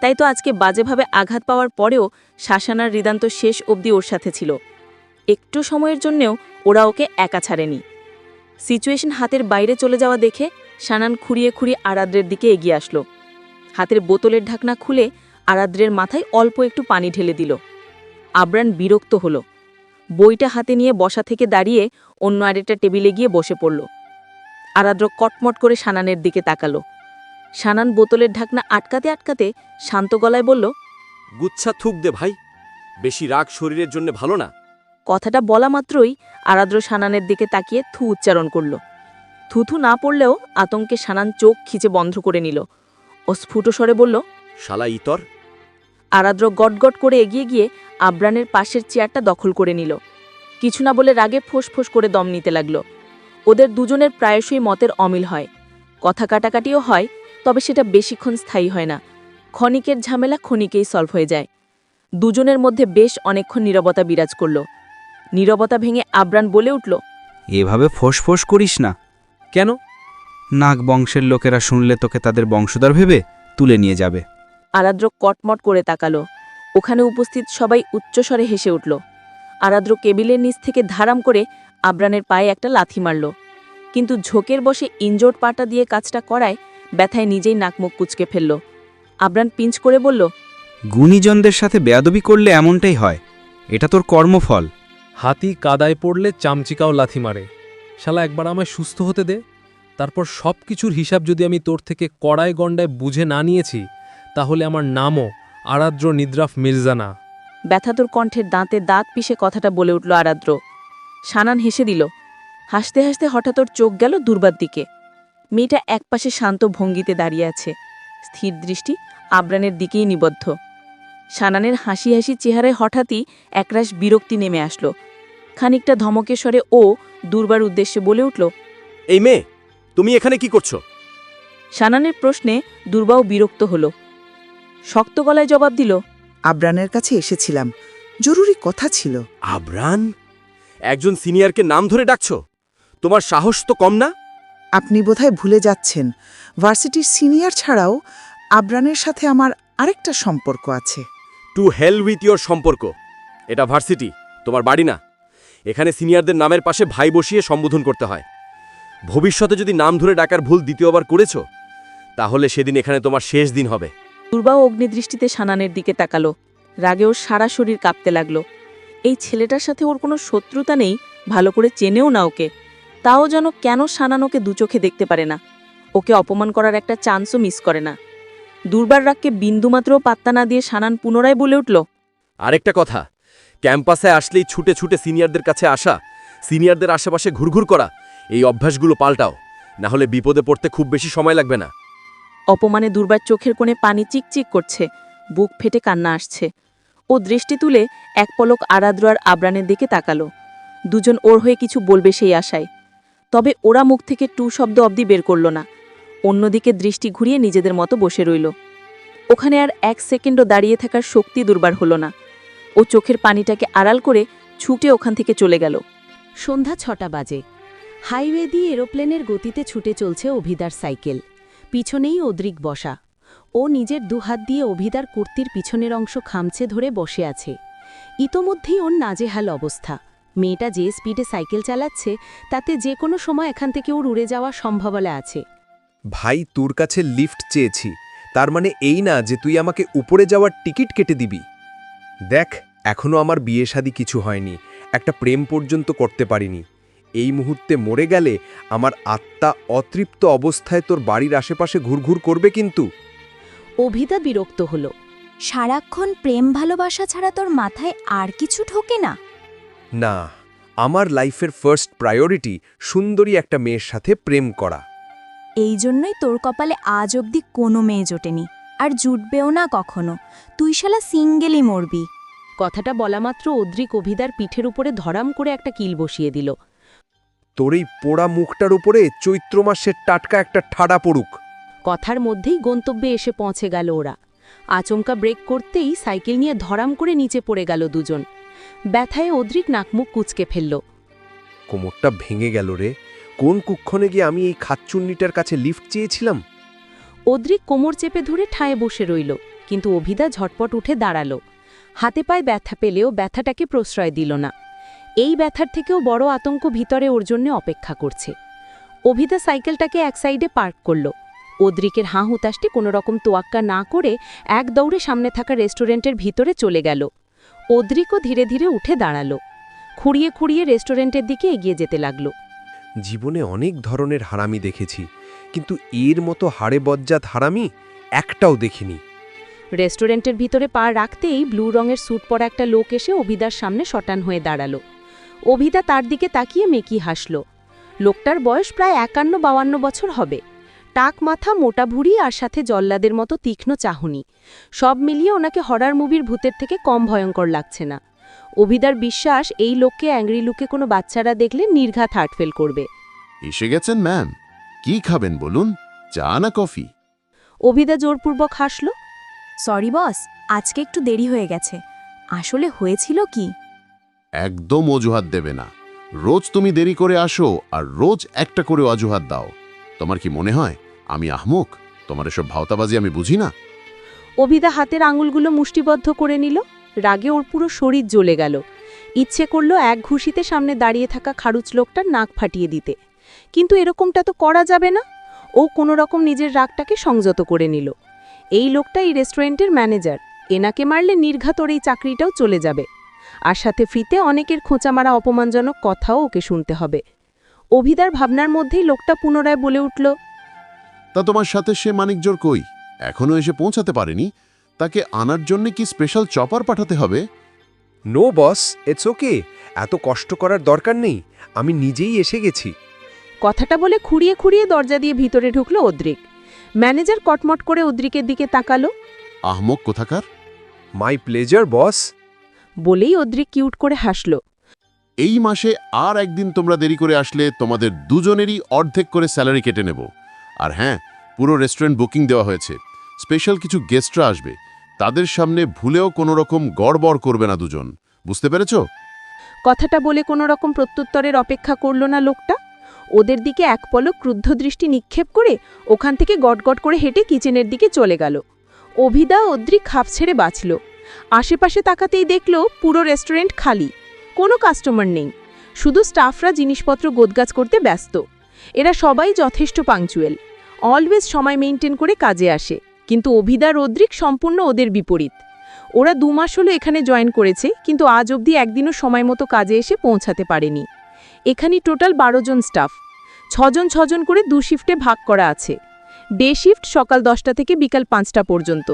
Speaker 2: তাই তো আজকে বাজেভাবে আঘাত পাওয়ার পরেও শাসানার হৃদান্ত শেষ অবধি ওর সাথে ছিল। একটু সময়ের জন্যেও ওরা ওকে একা ছাড়েনি। সিচুয়েশন হাতের বাইরে চলে যাওয়া দেখে সানান খুঁড়িয়ে খুঁড়িয়ে আরাদ্রের দিকে এগিয়ে আসলো। হাতের বোতলের ঢাকনা খুলে আরাদ্রের মাথায় অল্প একটু পানি ঢেলে দিল। আবরান বিরক্ত হল। বইটা হাতে নিয়ে বসা থেকে দাঁড়িয়ে অন্য আরেকটা টেবিলে গিয়ে বসে পড়ল। আরাদ্র কটমট করে সানানের দিকে তাকালো। সানান বোতলের ঢাকনা আটকাতে আটকাতে শান্ত গলায় বলল,
Speaker 12: গুচ্ছা থুক দে ভাই, বেশি রাগ শরীরের জন্য ভালো না।
Speaker 2: কথাটা বলা মাত্রই আরাদ্র সানানের দিকে তাকিয়ে থু উচ্চারণ করল। থুথু না পড়লেও আতঙ্কে সানান চোখ খিচে বন্ধ করে নিল। অস্ফুট স্বরে বলল,
Speaker 12: শালা ইতর।
Speaker 2: আরাদ্র গটগট করে এগিয়ে গিয়ে আবরানের পাশের চেয়ারটা দখল করে নিল। কিছু না বলে রাগে ফোঁস করে দম নিতে লাগল। ওদের দুজনের প্রায়শই মতের অমিল হয়, কথা কাটাকাটিও হয়, তবে সেটা বেশিক্ষণ স্থায়ী হয় না। ক্ষণিকের ঝামেলা ক্ষণিকেই সলভ হয়ে যায়। দুজনের মধ্যে বেশ অনেকক্ষণ নীরবতা বিরাজ করল। নীরবতা ভেঙে আবরান বলে উঠল,
Speaker 9: এভাবে ফোঁস করিস না।
Speaker 11: কেন?
Speaker 9: নাগ বংশের লোকেরা শুনলে তোকে তাদের বংশধর ভেবে তুলে নিয়ে যাবে।
Speaker 2: আরাদ্র কটমট করে তাকালো। ওখানে উপস্থিত সবাই উচ্চস্বরে হেসে উঠল। আরাদ্র কেবিলের নিচ থেকে ধারাম করে আবরানের পায়ে একটা লাথি মারল, কিন্তু ঝোঁকের বসে ইনজোর্ড পাটা দিয়ে কাজটা করায় ব্যথায় নিজেই নাকমুখ কুচকে ফেলল। আবরান পিঞ্চ করে বলল,
Speaker 9: গুণীজনদের সাথে বেয়াদবি করলে এমনটাই হয়, এটা তোর কর্মফল।
Speaker 11: হাতি কাদায় পড়লে চামচিকাও লাথি মারে। শালা একবার আমায় সুস্থ হতে দে, তারপর সব কিছুর হিসাব যদি আমি তোর থেকে কড়ায় গণ্ডায় বুঝে না নিয়েছি, তাহলে আমার নামও আরাদ্র নিদ্রাফ মির্জা না।
Speaker 2: ব্যথাতুর কণ্ঠের দাঁতে দাঁত পিষে কথাটা বলে উঠল আরাদ্র। সানান হেসে দিল। হাসতে হাসতে হঠাৎ ওর চোখ গেল দুর্বার দিকে। মেয়েটা একপাশে শান্ত ভঙ্গিতে দাঁড়িয়ে আছে, স্থির দৃষ্টি আবরানের দিকেই নিবদ্ধ। সানানের হাসি হাসি চেহারায় হঠাৎই একরাশ বিরক্তি নেমে আসলো। খানিকটা ধমকের স্বরে ও দুর্বার উদ্দেশ্যে বলে উঠল,
Speaker 12: এই মেয়ে, তুমি এখানে কি করছো?
Speaker 7: সানানের প্রশ্নে দুর্বাও বিরক্ত হল। শক্ত গলায় জবাব দিল,
Speaker 8: আবরানের কাছে এসেছিলাম, জরুরি কথা ছিল।
Speaker 12: আবরান, একজন সিনিয়রকে নাম ধরে ডাকছো? তোমার সাহস তো কম না?
Speaker 8: আপনি বোধহয় ভুলে যাচ্ছেন, ভার্সিটির সিনিয়র ছাড়াও আবরানের সাথে আমার আরেকটা সম্পর্ক আছে।
Speaker 12: টু হেল উইথ ইয়োর সম্পর্ক। এটা ভার্সিটি, তোমার বাড়ি না। এখানে সিনিয়রদের নামের পাশে ভাই বসিয়ে সম্বোধন করতে হয়। ভবিষ্যতে যদি নাম ধরে ডাকার ভুল দ্বিতীয়বার করেছো, তাহলে সেদিন এখানে তোমার শেষ দিন হবে।
Speaker 7: দুর্বাও অগ্নিদৃষ্টিতে সানানের দিকে তাকালো। রাগে ওর সারা শরীর কাঁপতে লাগলো। এই ছেলেটার সাথে ওর কোনো শত্রুতা নেই, ভালো করে চেনেও না ওকে। তাও যেন কেন সানান ওকে দুচোখে দেখতে পারে না, ওকে অপমান করার একটা চান্সও মিস করে না। দুর্বার রাগকে বিন্দুমাত্রও পাত্তা না দিয়ে সানান পুনরায় বলে উঠল,
Speaker 12: আরেকটা কথা, ক্যাম্পাসে আসলেই ছুটে ছুটে সিনিয়রদের কাছে আসা, সিনিয়রদের আশেপাশে ঘুরঘুর করা, এই অভ্যাসগুলো পাল্টাও, না হলে বিপদে পড়তে খুব বেশি সময় লাগবে না।
Speaker 7: অপমানে দুর্বার চোখের কোণে পানি চিকচিক করছে, বুক ফেটে কান্না আসছে। ও দৃষ্টি তুলে এক পলক আরাদ্র আর আবরানের দিকে তাকালো। দুজন ওর হয়ে কিছু বলবে সেই আশায়। তবে ওরা মুখ থেকে টু শব্দ অবধি বের করল না। অন্যদিকে দৃষ্টি ঘুরিয়ে নিজেদের মতো বসে রইল। ওখানে আর এক সেকেন্ডও দাঁড়িয়ে থাকার শক্তি দুর্বার হলো না। ও চোখের পানিটাকে আড়াল করে ছুটে ওখান থেকে চলে গেল।
Speaker 2: সন্ধ্যা 6টা বাজে। হাইওয়ে দিয়ে এরোপ্লেনের গতিতে ছুটে চলছে অভিদার সাইকেল। পিছনেই অদ্রিক বসা। ও নিজের দুহাত দিয়ে অভিদার কুর্তির পিছনের অংশ খামচে ধরে বসে আছে। ইতোমধ্যেই ওর নাজেহাল অবস্থা। মেয়েটা যে স্পিডে সাইকেল চালাচ্ছে, তাতে যে কোনো সময় এখান থেকে ওর উড়ে যাওয়ার সম্ভাবনা আছে।
Speaker 1: ভাই, তোর কাছে লিফট চেয়েছি, তার মানে এই না যে তুই আমাকে উপরে যাওয়ার টিকিট কেটে দিবি। দেখ, এখনো আমার বিয়ে শাদী কিছু হয়নি, একটা প্রেম পর্যন্ত করতে পারিনি। এই মুহূর্তে মরে গেলে আমার আত্মা অতৃপ্ত অবস্থায় তোর বাড়ির আশেপাশে ঘুরঘুর করবে কিন্তু।
Speaker 2: অভিদা বিরক্ত হল।
Speaker 3: সারাক্ষণ প্রেম ভালোবাসা ছাড়া তোর মাথায় আর কিছু ঢোকে না?
Speaker 1: না, আমার লাইফের ফার্স্ট প্রায়োরিটি সুন্দরী একটা মেয়ের সাথে প্রেম করা।
Speaker 3: এই জন্যই তোর কপালে আজ অবধি কোনো মেয়ে জোটেনি, আর জুটবেও না কখনো। তুই শালা সিঙ্গেলই মরবি।
Speaker 2: কথাটা বলামাত্র অদ্রিক অভিদার পিঠের উপরে ধরাম করে একটা কিল বসিয়ে দিল।
Speaker 1: তোর এই পোড়া মুখটার উপরে চৈত্র মাসের টাটকা একটা ঠাডা পড়ুক।
Speaker 2: কথার মধ্যেই গন্তব্যে এসে পৌঁছে গেল ওরা। আচমকা ব্রেক করতেই সাইকেল নিয়ে ধরাম করে নিচে পড়ে গেল দুজন। ব্যথায় অদ্রিক নাকমুখ কুঁচকে ফেলল।
Speaker 1: কোমরটা ভেঙে গেল রে। কোন কুক্ষণে গিয়ে আমি এই খাচ্চুন্নিটার কাছে লিফট চেয়েছিলাম।
Speaker 2: অদ্রিক কোমর চেপে ধরে ঠাঁয়ে বসে রইল, কিন্তু অভিদা ঝটপট উঠে দাঁড়াল। হাতে পায়ে ব্যথা পেলেও ব্যথাটাকে প্রশ্রয় দিল না। এই ব্যথার থেকেও বড় আতঙ্ক ভিতরে ওর জন্য অপেক্ষা করছে। অভিদা সাইকেলটাকে এক সাইডে পার্ক করল। অদ্রিকের হাঁ হুতাশটি কোনোরকম তোয়াক্কা না করে এক দৌড়ে সামনে থাকা রেস্টুরেন্টের ভিতরে চলে গেল। অদ্রিকও ধীরে ধীরে উঠে দাঁড়াল। খুঁড়িয়ে খুঁড়িয়ে রেস্টুরেন্টের দিকে এগিয়ে যেতে লাগল।
Speaker 1: জীবনে অনেক ধরনের হারামি দেখেছি, কিন্তু এর মতো হাড়ে বজ্জাত হারামি একটাও দেখিনি।
Speaker 2: রেস্টুরেন্টের ভিতরে পা রাখতেই ব্লু রঙের স্যুট পরা একটা লোক এসে অভিদার সামনে শটান হয়ে দাঁড়াল। অভিদা তার দিকে তাকিয়ে মেকি হাসল। লোকটার বয়স প্রায় 51-52 বছর হবে। টাক মাথা, মোটা ভুঁড়ি আর সাথে জল্লাদের মতো তীক্ষ্ণ চাহনি, সব মিলিয়ে ওনাকে হরার মুভির ভূতের থেকে কম ভয়ঙ্কর লাগছে না। অভিদার বিশ্বাস এই লোককে অ্যাংরি লুকে কোনো বাচ্চারা দেখলে নির্ঘাত হার্ট ফেল করবে।
Speaker 13: এসে গেছেন ম্যাম, কি খাবেন বলুন, চা না কফি?
Speaker 2: অভিদা জোরপূর্বক হাসল।
Speaker 3: সরি বস, আজকে একটু দেরি হয়ে গেছে। আসলে হয়েছিল কি?
Speaker 13: একদম অজুহাত দেবে না। রোজ তুমি দেরি করে আসো আর রোজ একটা করে অজুহাত দাও। তোমার কি মনে হয় আমি আহমক? তোমার এসব ভাওতাবাজি আমি বুঝি না।
Speaker 2: অভিদা হাতের আঙুলগুলো মুষ্টিবদ্ধ করে নিল। রাগে ওর পুরো শরীর জ্বলে গেল। ইচ্ছে করল এক ঘুষিতে সামনে দাঁড়িয়ে থাকা খাড়ুচ লোকটার নাক ফাটিয়ে দিতে, কিন্তু এরকমটা তো করা যাবে না। ও কোনো রকম নিজের রাগটাকে সংযত করে নিল। এই লোকটা এই রেস্টুরেন্টের ম্যানেজার, এনাকে মারলে নির্ঘাত ওর এই চাকরিটাও চলে যাবে, আর সাথে ফ্রিতে অনেকের খোঁচা মারা অপমানজনক কথাও ওকে শুনতে হবে। অভিদার ভাবনার মধ্যেই লোকটা পুনরায় বলে উঠল,
Speaker 13: তা তোমার সাথে সে মানিকজোর কই? এখনো এসে পৌঁছাতে পারেনি? তাকে আনার জন্য কি স্পেশাল চপার পাঠাতে হবে?
Speaker 1: নো বস, ইটস ওকে, এত কষ্ট করার দরকার নেই, আমি নিজেই এসে গেছি।
Speaker 2: কথাটা বলে খুঁড়িয়ে খুঁড়িয়ে দরজা দিয়ে ভিতরে ঢুকল অদ্রিক। ম্যানেজার কটমট করে অদ্রিকের দিকে তাকালো।
Speaker 13: আহমক কোথাকার?
Speaker 1: মাই প্লেজার বস।
Speaker 2: বলেই অদ্রিক কিউট করে হাসল।
Speaker 13: এই মাসে আর একদিন তোমরা দেরি করে আসলে তোমাদের দুজনেরই অর্ধেক করে স্যালারি কেটে নেব। আর হ্যাঁ, পুরো রেস্টুরেন্ট বুকিং দেওয়া হয়েছে, স্পেশাল কিছু গেস্টরা আসবে, তাদের সামনে ভুলেও কোনো রকম গড়বড় করবে না দুজন, বুঝতে পেরেছ?
Speaker 7: কথাটা বলে কোনো রকম প্রত্যুত্তরের অপেক্ষা করল না লোকটা। ওদের দিকে এক পলক ক্রুদ্ধ দৃষ্টি নিক্ষেপ করে ওখান থেকে গটগট করে হেঁটে কিচেনের দিকে চলে গেল। অভিদা অদ্রিক খাপ ছেড়ে বাঁচল। আশেপাশে তাকাতেই দেখল পুরো রেস্টুরেন্ট খালি, কোনো কাস্টমার নেই, শুধু স্টাফরা জিনিসপত্র গোছগাছ করতে ব্যস্ত। এরা সবাই যথেষ্ট পাংচুয়েল, অলওয়েজ সময় মেইনটেইন করে কাজে আসে, কিন্তু অভিদা অদ্রিক সম্পূর্ণ ওদের বিপরীত। ওরা 2 মাস হলো এখানে জয়েন করেছে, কিন্তু আজ অবধি একদিনও সময় মতো কাজে এসে পৌঁছাতে পারেনি। এখানে টোটাল 12 জন স্টাফ, 6 জন 6 জন করে 2 শিফটে ভাগ করা আছে। ডে শিফট সকাল 10টা থেকে বিকাল 5টা পর্যন্ত,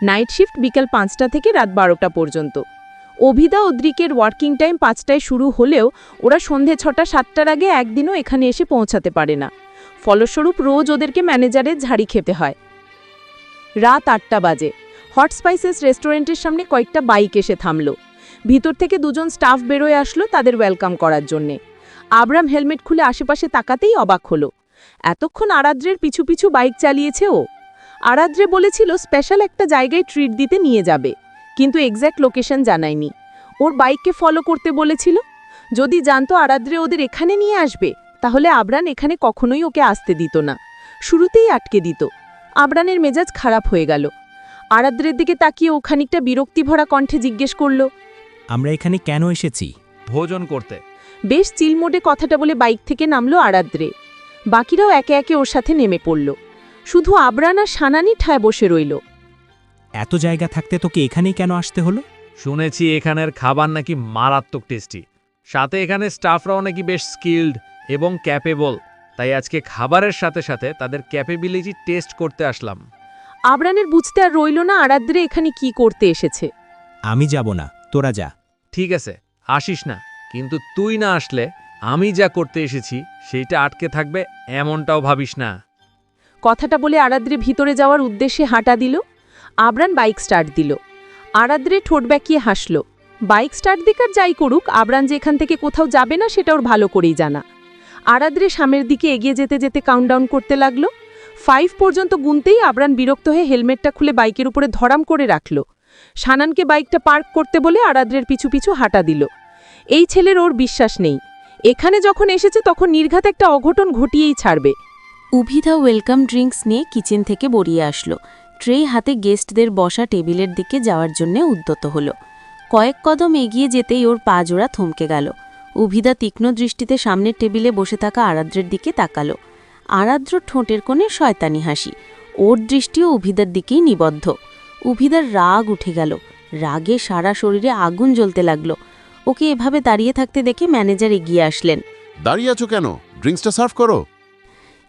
Speaker 7: নাইট শিফট বিকাল 5টা থেকে রাত 12টা পর্যন্ত। অভিদা অদ্রিকের ওয়ার্কিং টাইম 5টায় শুরু হলেও ওরা সন্ধে 6টা 7টার আগে একদিনও এখানে এসে পৌঁছাতে পারে না। ফলস্বরূপ রোজ ওদেরকে ম্যানেজারের ঝাড়ি খেতে হয়। রাত 8টা বাজে। হট স্পাইসেস রেস্টুরেন্টের সামনে কয়েকটা বাইক এসে থামল। ভিতর থেকে 2 জন স্টাফ বেরোয় আসলো তাদের ওয়েলকাম করার জন্যে। আবরাম হেলমেট খুলে আশেপাশে তাকাতেই অবাক হলো। এতক্ষণ আরাদ্রের পিছু পিছু বাইক চালিয়েছে ও। আরাদ্রে বলেছিল স্পেশাল একটা জায়গায় ট্রিট দিতে নিয়ে যাবে, কিন্তু এক্স্যাক্ট লোকেশন জানায়নি। ওর বাইককে ফলো করতে বলেছিল। যদি জানতো আরাদ্রে ওদের এখানে নিয়ে আসবে, তাহলে আবরান এখানে কখনোই ওকে আসতে দিত না, শুরুতেই আটকে দিত। আবরানের মেজাজ খারাপ হয়ে গেল। আরাদ্রের দিকে তাকিয়ে ও খানিকটা বিরক্তিভরা কণ্ঠে জিজ্ঞেস করল,
Speaker 14: আমরা এখানে কেন এসেছি?
Speaker 11: ভোজন করতে।
Speaker 7: বেশ চিলমোডে কথাটা বলে বাইক থেকে নামল আরাদ্রে। বাকিরাও একে একে ওর সাথে নেমে পড়ল। শুধু আবরান আর সানানি ঠায় বসে রইল।
Speaker 14: এত জায়গা থাকতে তোকে এখানেই কেন আসতে হলো?
Speaker 11: শুনেছি এখানের খাবার নাকি মারাত্মক টেস্টি, সাথে এখানে স্টাফরাও নাকি বেশ স্কিল্ড এবং ক্যাপেবল, তাই আজকে খাবারের সাথে সাথে তাদের ক্যাপেবিলিটি টেস্ট করতে আসলাম।
Speaker 7: আবরানের বুঝতে আর রইল না আরাদ্রে এখানে কি করতে এসেছে।
Speaker 14: আমি যাব না, তোরা যা।
Speaker 11: ঠিক আছে, আসিস না, কিন্তু তুই না আসলে আমি যা করতে এসেছি সেইটা আটকে থাকবে এমনটাও ভাবিস না।
Speaker 7: কথাটা বলে আরাদ্রে ভিতরে যাওয়ার উদ্দেশ্যে হাঁটা দিল। আবরান বাইক স্টার্ট দিল। আরাদ্রে ঠোঁট ব্যাকিয়ে হাসল। বাইক স্টার্ট দিক আর যাই করুক, আবরান যে এখান থেকে কোথাও যাবে না সেটা ওর ভালো করেই জানা। আরাদ্রে সামনের দিকে এগিয়ে যেতে যেতে কাউন্টডাউন করতে লাগল। 5 পর্যন্ত গুনতেই আবরান বিরক্ত হয়ে হেলমেটটা খুলে বাইকের উপরে ধরাম করে রাখল। সানানকে বাইকটা পার্ক করতে বলে আরাদ্রের পিছু পিছু হাঁটা দিল। এই ছেলের ওর বিশ্বাস নেই, এখানে যখন এসেছে তখন নির্ঘাত একটা অঘটন ঘটিয়েই ছাড়বে।
Speaker 2: অভিদা ওয়েলকাম ড্রিঙ্কস নিয়ে কিচেন থেকে বেরিয়ে আসলো। ট্রে হাতে গেস্টদের বসা টেবিলের দিকে যাওয়ার জন্য উদ্যত হলো। কয়েক কদম এগিয়ে যেতেই ওর পা জোড়া থমকে গেল। অভিদা তীক্ষ্ণ দৃষ্টিতে সামনের টেবিলে বসে থাকা আরাদ্রের দিকে তাকালো। আরাদ্র ঠোঁটের কোণে শয়তানি হাসি, ওর দৃষ্টিও অভিদার দিকেই নিবদ্ধ। অভিদার রাগ উঠে গেল, রাগে সারা শরীরে আগুন জ্বলতে লাগলো। ওকে এভাবে দাঁড়িয়ে থাকতে দেখে ম্যানেজার এগিয়ে আসলেন।
Speaker 13: দাঁড়িয়ে আছো কেন? ড্রিঙ্কসটা সার্ভ করো।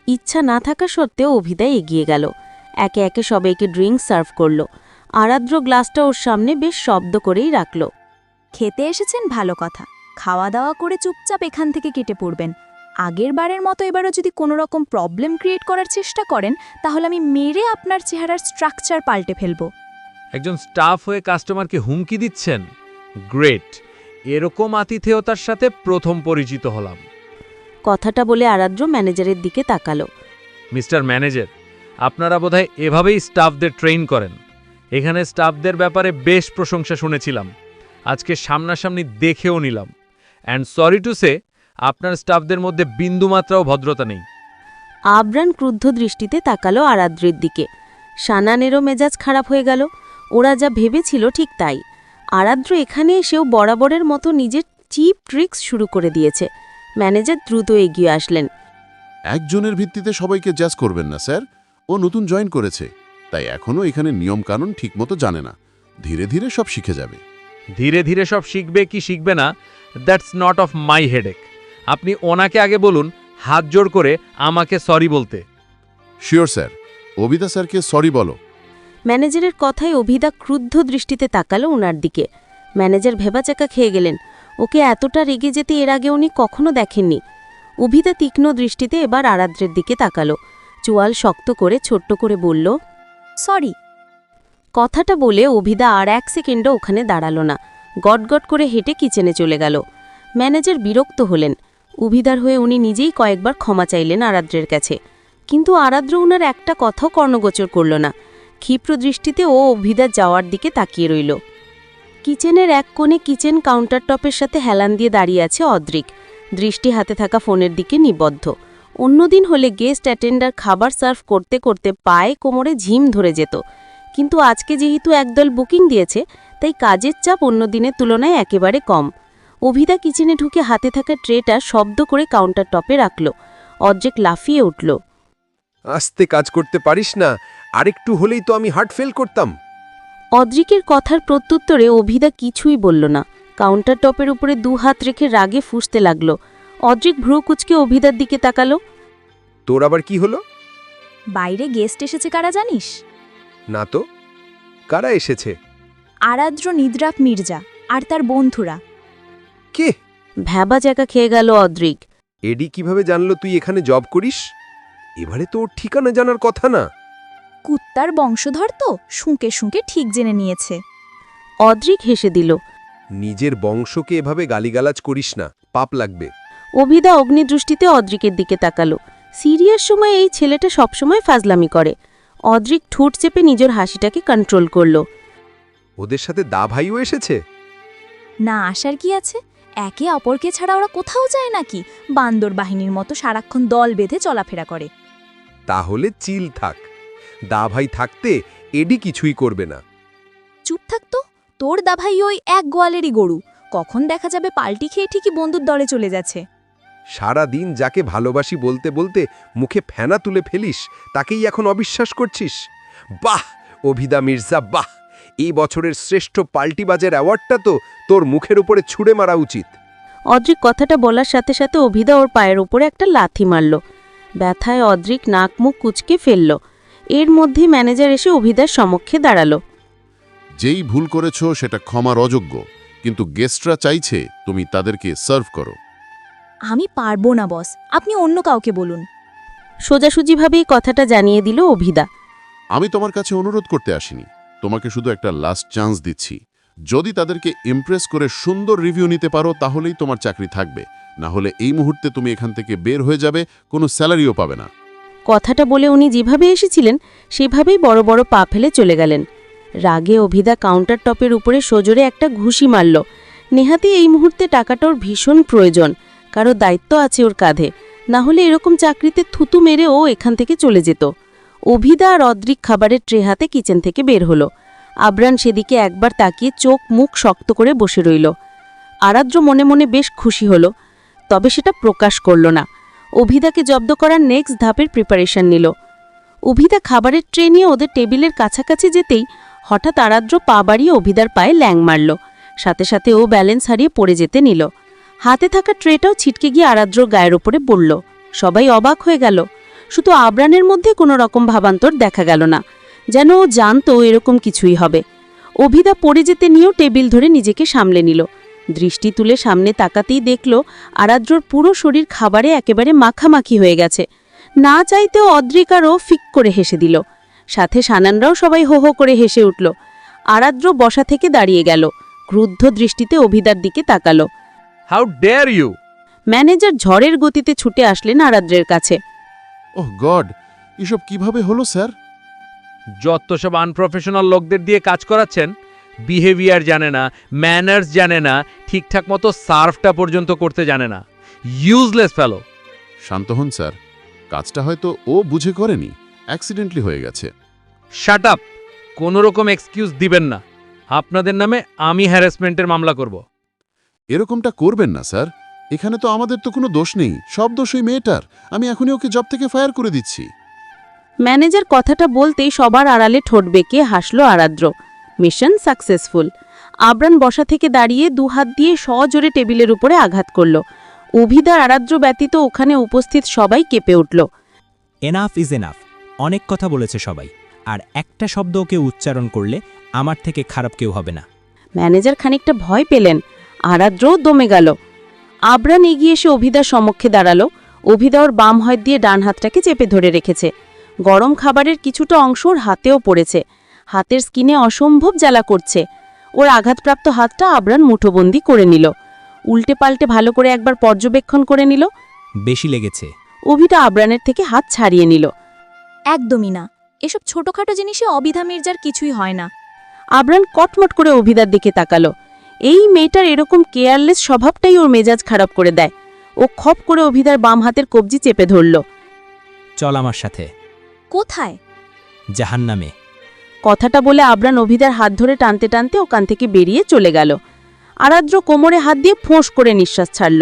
Speaker 2: ইচ্ছা না থাকা সত্ত্বেও অভিদা এগিয়ে গেল। একে একে সবাইকে ড্রিঙ্কস সার্ভ করল। আরাদ্র গ্লাসটা ওর সামনে বেশ শব্দ করেই রাখল।
Speaker 3: খেতে এসেছেন ভালো কথা, খাওয়া দাওয়া করে চুপচাপ এখান থেকে কেটে পড়বেন। আগের বারের মতো এবারও যদি কোনো রকম প্রবলেম ক্রিয়েট করার চেষ্টা করেন, তাহলে আমি মেরে আপনার চেহারার স্ট্রাকচার পাল্টে ফেলব।
Speaker 11: একজন স্টাফ হয়ে কাস্টমারকে হুমকি দিচ্ছেন? গ্রেট, এরকম আতিথেয়তার সাথে প্রথম পরিচিত হলাম।
Speaker 2: কথাটা বলে আরাদ্র ম্যানেজারের দিকে তাকালো।
Speaker 11: মিস্টার ম্যানেজার, আপনারা বোধহয় এভাবেই স্টাফদের ট্রেন করেন। এখানে স্টাফদের ব্যাপারে বেশ প্রশংসা শুনেছিলাম, আজকে সামনাসামনি দেখেও নিলাম। অ্যান্ড সরি টু সে, আপনার স্টাফদের মধ্যে বিন্দুমাত্রাও ভদ্রতা নেই।
Speaker 2: আবরান ক্রুদ্ধ দৃষ্টিতে তাকালো আরাদ্রের দিকে। সানানেরও মেজাজ খারাপ হয়ে গেল। ওরা যা ভেবেছিল ঠিক তাই। আরাদ্র এখানে এসেও বরাবরের মতো নিজের চিপ ট্রিক্স শুরু করে দিয়েছে। ম্যানেজার দ্রুত এগিয়ে আসলেন।
Speaker 13: একজনের ভিত্তিতে সবাইকে জাজ করবেন না স্যার, ও নতুন জয়েন করেছে, তাই এখনও এখানে নিয়মকানুন ঠিকমতো জানে না। ধীরে ধীরে সব শিখে যাবে।
Speaker 11: ধীরে ধীরে সব শিখবে কি শিখবে না, that's not of my headache. আপনি ওনাকে আগে বলুন হাত জোড় করে আমাকে সরি বলতে।
Speaker 13: শিওর স্যার, অভিদা স্যারকে সরি বলো।
Speaker 2: ম্যানেজারের কথায় অভিদা ক্রুদ্ধ দৃষ্টিতে তাকালো ওনার দিকে। ম্যানেজার ভেবাচাকা খেয়ে গেলেন। ওকে এতটা রেগে যেতে এর আগে উনি কখনো দেখেননি। অভিদা তীক্ষ্ণ দৃষ্টিতে এবার আরাদ্রের দিকে তাকালো। চোয়াল শক্ত করে ছোট্ট করে বলল,
Speaker 3: সরি।
Speaker 2: কথাটা বলে অভিদা আর 1 সেকেন্ডও ওখানে দাঁড়ালো না, গটগট করে হেঁটে কিচেনে চলে গেল। ম্যানেজার বিরক্ত হলেন। অভিদার হয়ে উনি নিজেই কয়েকবার ক্ষমা চাইলেন আরাদ্রের কাছে, কিন্তু আরাদ্র ওনার একটা কথাও কর্ণগোচর করল না। ক্ষিপ্র দৃষ্টিতে ও অভিদা যাওয়ার দিকে তাকিয়ে রইল। কিচেনের এক কোণে কিচেন কাউন্টার টপের সাথে হেলান দিয়ে দাঁড়িয়ে আছে অদ্রিক, দৃষ্টি হাতে থাকা ফোনের দিকে নিবদ্ধ। অন্যদিন হলে গেস্ট অ্যাটেন্ডার খাবার সার্ভ করতে করতে পায়ে কোমরে ঝিম ধরে যেত, কিন্তু আজকে যেহেতু একদল বুকিং দিয়েছে তাই কাজের চাপ অন্য দিনের তুলনায় একেবারে কম। অভিদা কিচেনে ঢুকে হাতে থাকা ট্রেটা শব্দ করে কাউন্টার টপে রাখল। অদ্রিক লাফিয়ে উঠল।
Speaker 1: আস্তে কাজ করতে পারিস না? আরেকটু হলেই তো আমি হার্ট ফেল করতাম।
Speaker 2: অদ্রিকের কথার প্রত্যুত্তরে অভিদা কিছুই বলল না। কাউন্টার টপের উপরে 2 হাত রেখে রাগে ফুঁসতে লাগল। অদ্রিক ভ্রু কুচকে অভিদার দিকে তাকালো।
Speaker 1: তোর আবার কি হলো?
Speaker 3: বাইরে গেস্ট এসেছে কারা জানিস?
Speaker 1: না তো, কারা এসেছে?
Speaker 3: আরাদ্র নিদ্রাপ মির্জা আর তার বন্ধুরা।
Speaker 1: কে?
Speaker 2: ভ্যাবা জায়গা খেয়ে গেল অদ্রিক।
Speaker 1: এডি কিভাবে জানলো তুই এখানে জব করিস? এবারে তো ওর ঠিকানা জানার কথা না।
Speaker 3: কুত্তার বংশধর তো শুঁকে শুঁকে ঠিক জেনে নিয়েছে।
Speaker 2: অদ্রিক হেসে দিল।
Speaker 1: নিজের বংশকে এভাবে গালিগালাজ করিস না, পাপ লাগবে।
Speaker 2: অভিদা অগ্নিদৃষ্টিতে অদ্রিকের দিকে তাকালো। সিরিয়াস সময় এই ছেলেটা সবসময় ফাজলামি করে। অদ্রিক ঠোঁট চেপে নিজের হাসিটাকে কন্ট্রোল করল।
Speaker 1: ওদের সাথে দা ভাইও এসেছে?
Speaker 3: না আসার কি আছে, একে অপরকে ছাড়া ওরা কোথাও যায় নাকি? বান্দর বাহিনীর মতো সারাক্ষণ দল বেঁধে চলাফেরা করে।
Speaker 1: তাহলে চিল থাক, দা ভাই থাকতে এডি কিছুই করবে না।
Speaker 3: চুপ থাকতো, তোর দাভাই ওই এক গোয়ালেরই গরু, কখন দেখা যাবে পাল্টি খেয়ে ঠিকই বন্ধুর দলে চলে যাচ্ছে।
Speaker 1: সারা দিন যাকে ভালোবাসি বলতে বলতে মুখে ফেনা তুলে ফেলিস, তাকেই এখন অবিশ্বাস করছিস? বাহ অভিদা মির্জা, বাহ! এই বছরের শ্রেষ্ঠ পাল্টিবাজের অ্যাওয়ার্ডটা তো তোর মুখের উপরে ছুঁড়ে মারা উচিত।
Speaker 2: অদ্রিক কথাটা বলার সাথে সাথে অভিদা ওর পায়ের উপরে একটা লাথি মারল। ব্যথায় অদ্রিক নাক মুখ কুচকে ফেলল। এর মধ্যে ম্যানেজার এসে অভিদার সমক্ষে দাঁড়ালো।
Speaker 13: যেই ভুল করেছো সেটা ক্ষমার অযোগ্য, কিন্তু গেস্টরা চাইছে তুমি তাদেরকে সার্ভ করো।
Speaker 3: আমি পারবো না বস, আপনি অন্য কাউকে বলুন।
Speaker 2: সোজাসুজিভাবেই কথাটা জানিয়ে দিল অভিদা।
Speaker 13: আমি তোমার কাছে অনুরোধ করতে আসিনি, তোমাকে শুধু একটা লাস্ট চান্স দিচ্ছি। যদি তাদেরকে ইমপ্রেস করে সুন্দর রিভিউ নিতে পারো তাহলেই তোমার চাকরি থাকবে, না হলে এই মুহূর্তে তুমি এখান থেকে বের হয়ে যাবে, কোনো স্যালারিও পাবে না।
Speaker 2: কথাটা বলে উনি যেভাবে এসেছিলেন সেভাবেই বড় বড় পা ফেলে চলে গেলেন। রাগে অভিদা কাউন্টার টপের উপরে সজোরে একটা ঘুষি মারল। নেহাতি এই মুহূর্তে টাকাটা ওর ভীষণ প্রয়োজন, কারো দায়িত্ব আছে ওর কাঁধে, না হলে এরকম চাকরিতে থুতু মেরে ও এখান থেকে চলে যেত। অভিদা আর অদ্রিক খাবারের ট্রে হাতে কিচেন থেকে বের হলো। আবরান সেদিকে একবার তাকিয়ে চোখ মুখ শক্ত করে বসে রইল। আরাদ্র মনে মনে বেশ খুশি হল, তবে সেটা প্রকাশ করল না। অভিদাকে জব্দ করার নেক্সট ধাপের প্রিপারেশন নিল। অভিদা খাবারের ট্রে নিয়ে ওদের টেবিলের কাছাকাছি যেতেই হঠাৎ আরাদ্র পা বাড়িয়ে অভিদার পায়ে ল্যাং মারল। সাথে সাথে ও ব্যালেন্স হারিয়ে পড়ে যেতে নিল। হাতে থাকা ট্রেটাও ছিটকে গিয়ে আরাদ্র গায়ের ওপরে পড়ল। সবাই অবাক হয়ে গেল। শুধু আবরানের মধ্যে কোনো রকম ভাবান্তর দেখা গেল না, যেন ও জানতো এরকম কিছুই হবে। অভিদা পড়ে যেতে নিয়েও টেবিল ধরে নিজেকে সামলে নিল। দৃষ্টি তুলে সামনে তাকাতেই দেখল আরাদ্রর পুরো শরীর খাবারে একেবারে মাখামাখি হয়ে গেছে। না চাইতেও অদ্রিকারও ফিক করে হেসে দিল। সাথে সানানরাও সবাই হো হো করে হেসে উঠল। আরাদ্র বসা থেকে দাঁড়িয়ে গেল, ক্রুদ্ধ দৃষ্টিতে অভিদার দিকে তাকালো।
Speaker 11: How dare you!
Speaker 2: ম্যানেজার ঝড়ের গতিতে ছুটে আসলেন আরাদ্রের কাছে।
Speaker 13: ওহ গড, এসব কিভাবে হলো স্যার?
Speaker 11: যত সব আনপ্রফেশনাল লোকদের দিয়ে কাজ করাচ্ছেন, বিহেভিয়ার জানে না, ম্যানার্স জানে না, ঠিকঠাক মতো সার্ভটা পর্যন্ত করতে জানে না। ইউজলেস ফেলো।
Speaker 13: শান্ত হন স্যার, কাজটা হয়তো ও বুঝে করেনি, অ্যাক্সিডেন্টলি হয়ে গেছে।
Speaker 11: Shut up! কোনো রকম এক্সকিউজ দিবেন না। আপনাদের নামে আমি হ্যারাসমেন্টের মামলা করব।
Speaker 13: এরকমটা করবেন না স্যার, এখানে তো আমাদের তো কোনো দোষ নেই, সব দোষ ওই মেয়েটার। আমি এখনই ওকে জব থেকে ফায়ার করে দিচ্ছি।
Speaker 2: ম্যানেজার কথাটা বলতেই সবার আড়ালে ঠোঁট বেঁকে হাসল আরাদ্র। Mission successful. আবরান বসা থেকে দাঁড়িয়ে 2 হাত দিয়ে সজোরে টেবিলের উপরে আঘাত করল। অভিদার আরাদ্র ব্যতীত ওখানে উপস্থিত সবাই কেঁপে উঠল।
Speaker 14: Enough is enough. অনেক কথা বলেছে সবাই, আর একটা শব্দ ওকে উচ্চারণ করলে আমার থেকে খারাপ কেউ হবে না।
Speaker 2: ম্যানেজার খানিকটা ভয় পেলেন। আরাদ্রও দমে গেল। আবরান এগিয়ে এসে অভিদার সমক্ষে দাঁড়ালো। অভিদা ওর বাম হাত দিয়ে ডান হাতটাকে চেপে ধরে রেখেছে। গরম খাবারের কিছুটা অংশ ওর হাতেও পড়েছে। হাতের স্কিনে অসম্ভব জ্বালা করছে। ওর আঘাতপ্রাপ্ত হাতটা আবরান মুঠোবন্দি করে নিল। উল্টে পাল্টে ভালো করে একবার পর্যবেক্ষণ করে নিল।
Speaker 14: বেশি লেগেছে।
Speaker 2: অভিটা আবরানের থেকে হাত ছাড়িয়ে নিল।
Speaker 3: একদমই না, এসব ছোটখাটো জিনিসে অবিধা মির্জার কিছুই হয় না।
Speaker 2: আবরান কটমট করে অভিদার দিকে তাকালো। এই মেয়েটার এরকম কেয়ারলেস স্বভাবটাই ওর মেজাজ খারাপ করে দেয়। ও খপ করে অভিদার বাম হাতের কবজি চেপে ধরল।
Speaker 14: চল আমার সাথে।
Speaker 3: কোথায়?
Speaker 14: জাহান্নামে।
Speaker 2: কথাটা বলে আবরান অভিদার হাত ধরে টানতে টানতে ওখান থেকে বেরিয়ে চলে গেল। আরাদ্র কোমরে হাত দিয়ে ফোঁস করে নিঃশ্বাস ছাড়ল।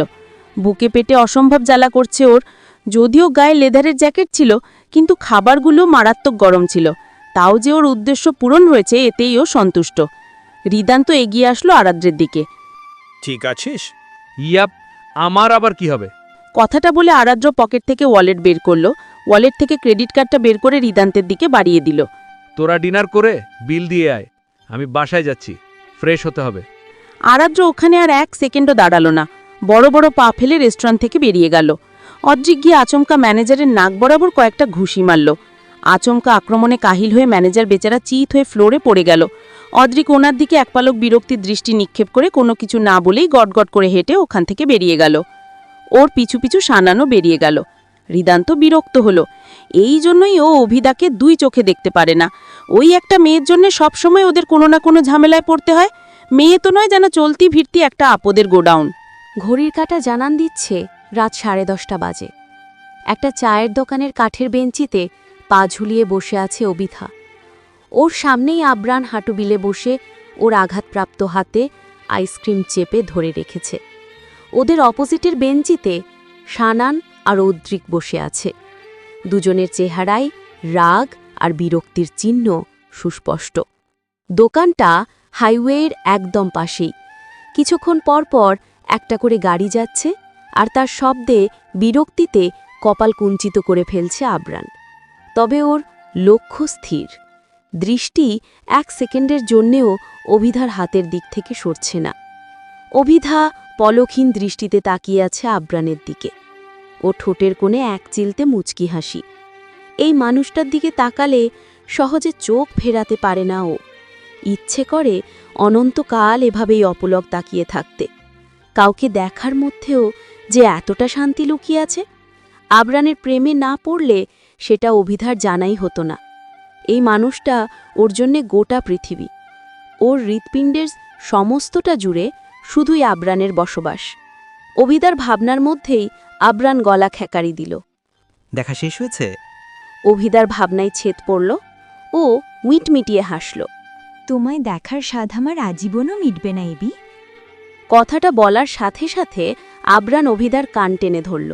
Speaker 2: বুকে পেটে অসম্ভব জ্বালা করছে ওর। যদিও গায়ে লেদারের জ্যাকেট ছিল, কিন্তু খাবারগুলো মারাত্মক গরম ছিল। তাও যে ওর উদ্দেশ্য পূরণ হয়েছে এতেই ও সন্তুষ্ট। হৃদান্ত এগিয়ে আসলো আরাদ্রের দিকে।
Speaker 11: ঠিক আছিস? ইয়াপ, আমার আবার কি হবে?
Speaker 2: কথাটা বলে আরাদ্র পকেট থেকে ওয়ালেট বের করলো। ওয়ালেট থেকে ক্রেডিট কার্ডটা বের করে হৃদান্তের দিকে বাড়িয়ে দিল।
Speaker 11: তোরা ডিনার করে বিল দিয়ে আয়, আমি বাসায় যাচ্ছি, ফ্রেশ হতে হবে।
Speaker 2: আরাদ্র ওখানে আর 1 সেকেন্ডও দাঁড়ালো না, বড় বড় পা ফেলে রেস্টুরেন্ট থেকে বেরিয়ে গেল। অদ্রিক গিয়ে আচমকা ম্যানেজারের নাক বরাবর কয়েকটা ঘুষি মারল। আচমকা আক্রমণে কাহিল হয়ে ম্যানেজার বেচারা চিত হয়ে ফ্লোরে পড়ে গেল। অদ্রিক ওনার দিকে এক পালক বিরক্তির দৃষ্টি নিক্ষেপ করে কোনো কিছু না বলেই গটগট করে হেঁটে ওখান থেকে বেরিয়ে গেল। ওর পিছু পিছু সানানো বেরিয়ে গেল। হৃদান্ত বিরক্ত হলো। এই জন্যই ও অভিদাকে 2 চোখে দেখতে পারে না। ওই একটা মেয়ের জন্য সবসময় ওদের কোনো না কোনো ঝামেলায় পড়তে হয়। মেয়ে তো নয়, যেন চলতি ফিরতি একটা আপদের গোডাউন।
Speaker 4: ঘড়ির কাঁটা জানান দিচ্ছে রাত 10:30 বাজে। একটা চায়ের দোকানের কাঠের বেঞ্চিতে পা ঝুলিয়ে বসে আছে অবিধা। ওর সামনেই আবরান হাঁটু বিলে বসে ওর আঘাতপ্রাপ্ত হাতে আইসক্রিম চেপে ধরে রেখেছে। ওদের অপোজিটের বেঞ্চিতে সানান আর অদ্রিক বসে আছে। দুজনের চেহারায় রাগ আর বিরক্তির চিহ্ন সুস্পষ্ট। দোকানটা হাইওয়ের একদম পাশেই। কিছুক্ষণ পর পর একটা করে গাড়ি যাচ্ছে, আর তার শব্দে বিরক্তিতে কপাল কুঞ্চিত করে ফেলছে আবরান। তবে ওর লক্ষ্য স্থির, দৃষ্টি 1 সেকেন্ডের জন্যেও অভিধার হাতের দিক থেকে সরছে না। অভিধা পলকহীন দৃষ্টিতে তাকিয়ে আছে আবরানের দিকে। ও ঠোঁটের কোণে এক চিলতে মুচকি হাসি। এই মানুষটার দিকে তাকালে সহজে চোখ ফেরাতে পারে না ও। ইচ্ছে করে অনন্তকাল এভাবেই অপলক তাকিয়ে থাকতে। কাউকে দেখার মধ্যেও যে এতটা শান্তি লুকিয়ে আছে। আবরানের প্রেমে না পড়লে সেটা অভিধার জানাই হতো না। এই মানুষটা ওর জন্যে গোটা পৃথিবী। ওর হৃৎপিণ্ডের সমস্তটা জুড়ে শুধুই আবরানের বসবাস। অভিধার ভাবনার মধ্যেই আবরান গলা খেকারি দিল।
Speaker 5: দেখা শেষ হয়েছে?
Speaker 2: অভিধার ভাবনায় ছেদ পড়ল। ও মিটমিটিয়ে হাসল।
Speaker 3: তোমায় দেখার স্বাদ আমার আজীবনও মিটবে না এবি।
Speaker 2: কথাটা বলার সাথে সাথে আবরান অভিধার কান টেনে ধরল।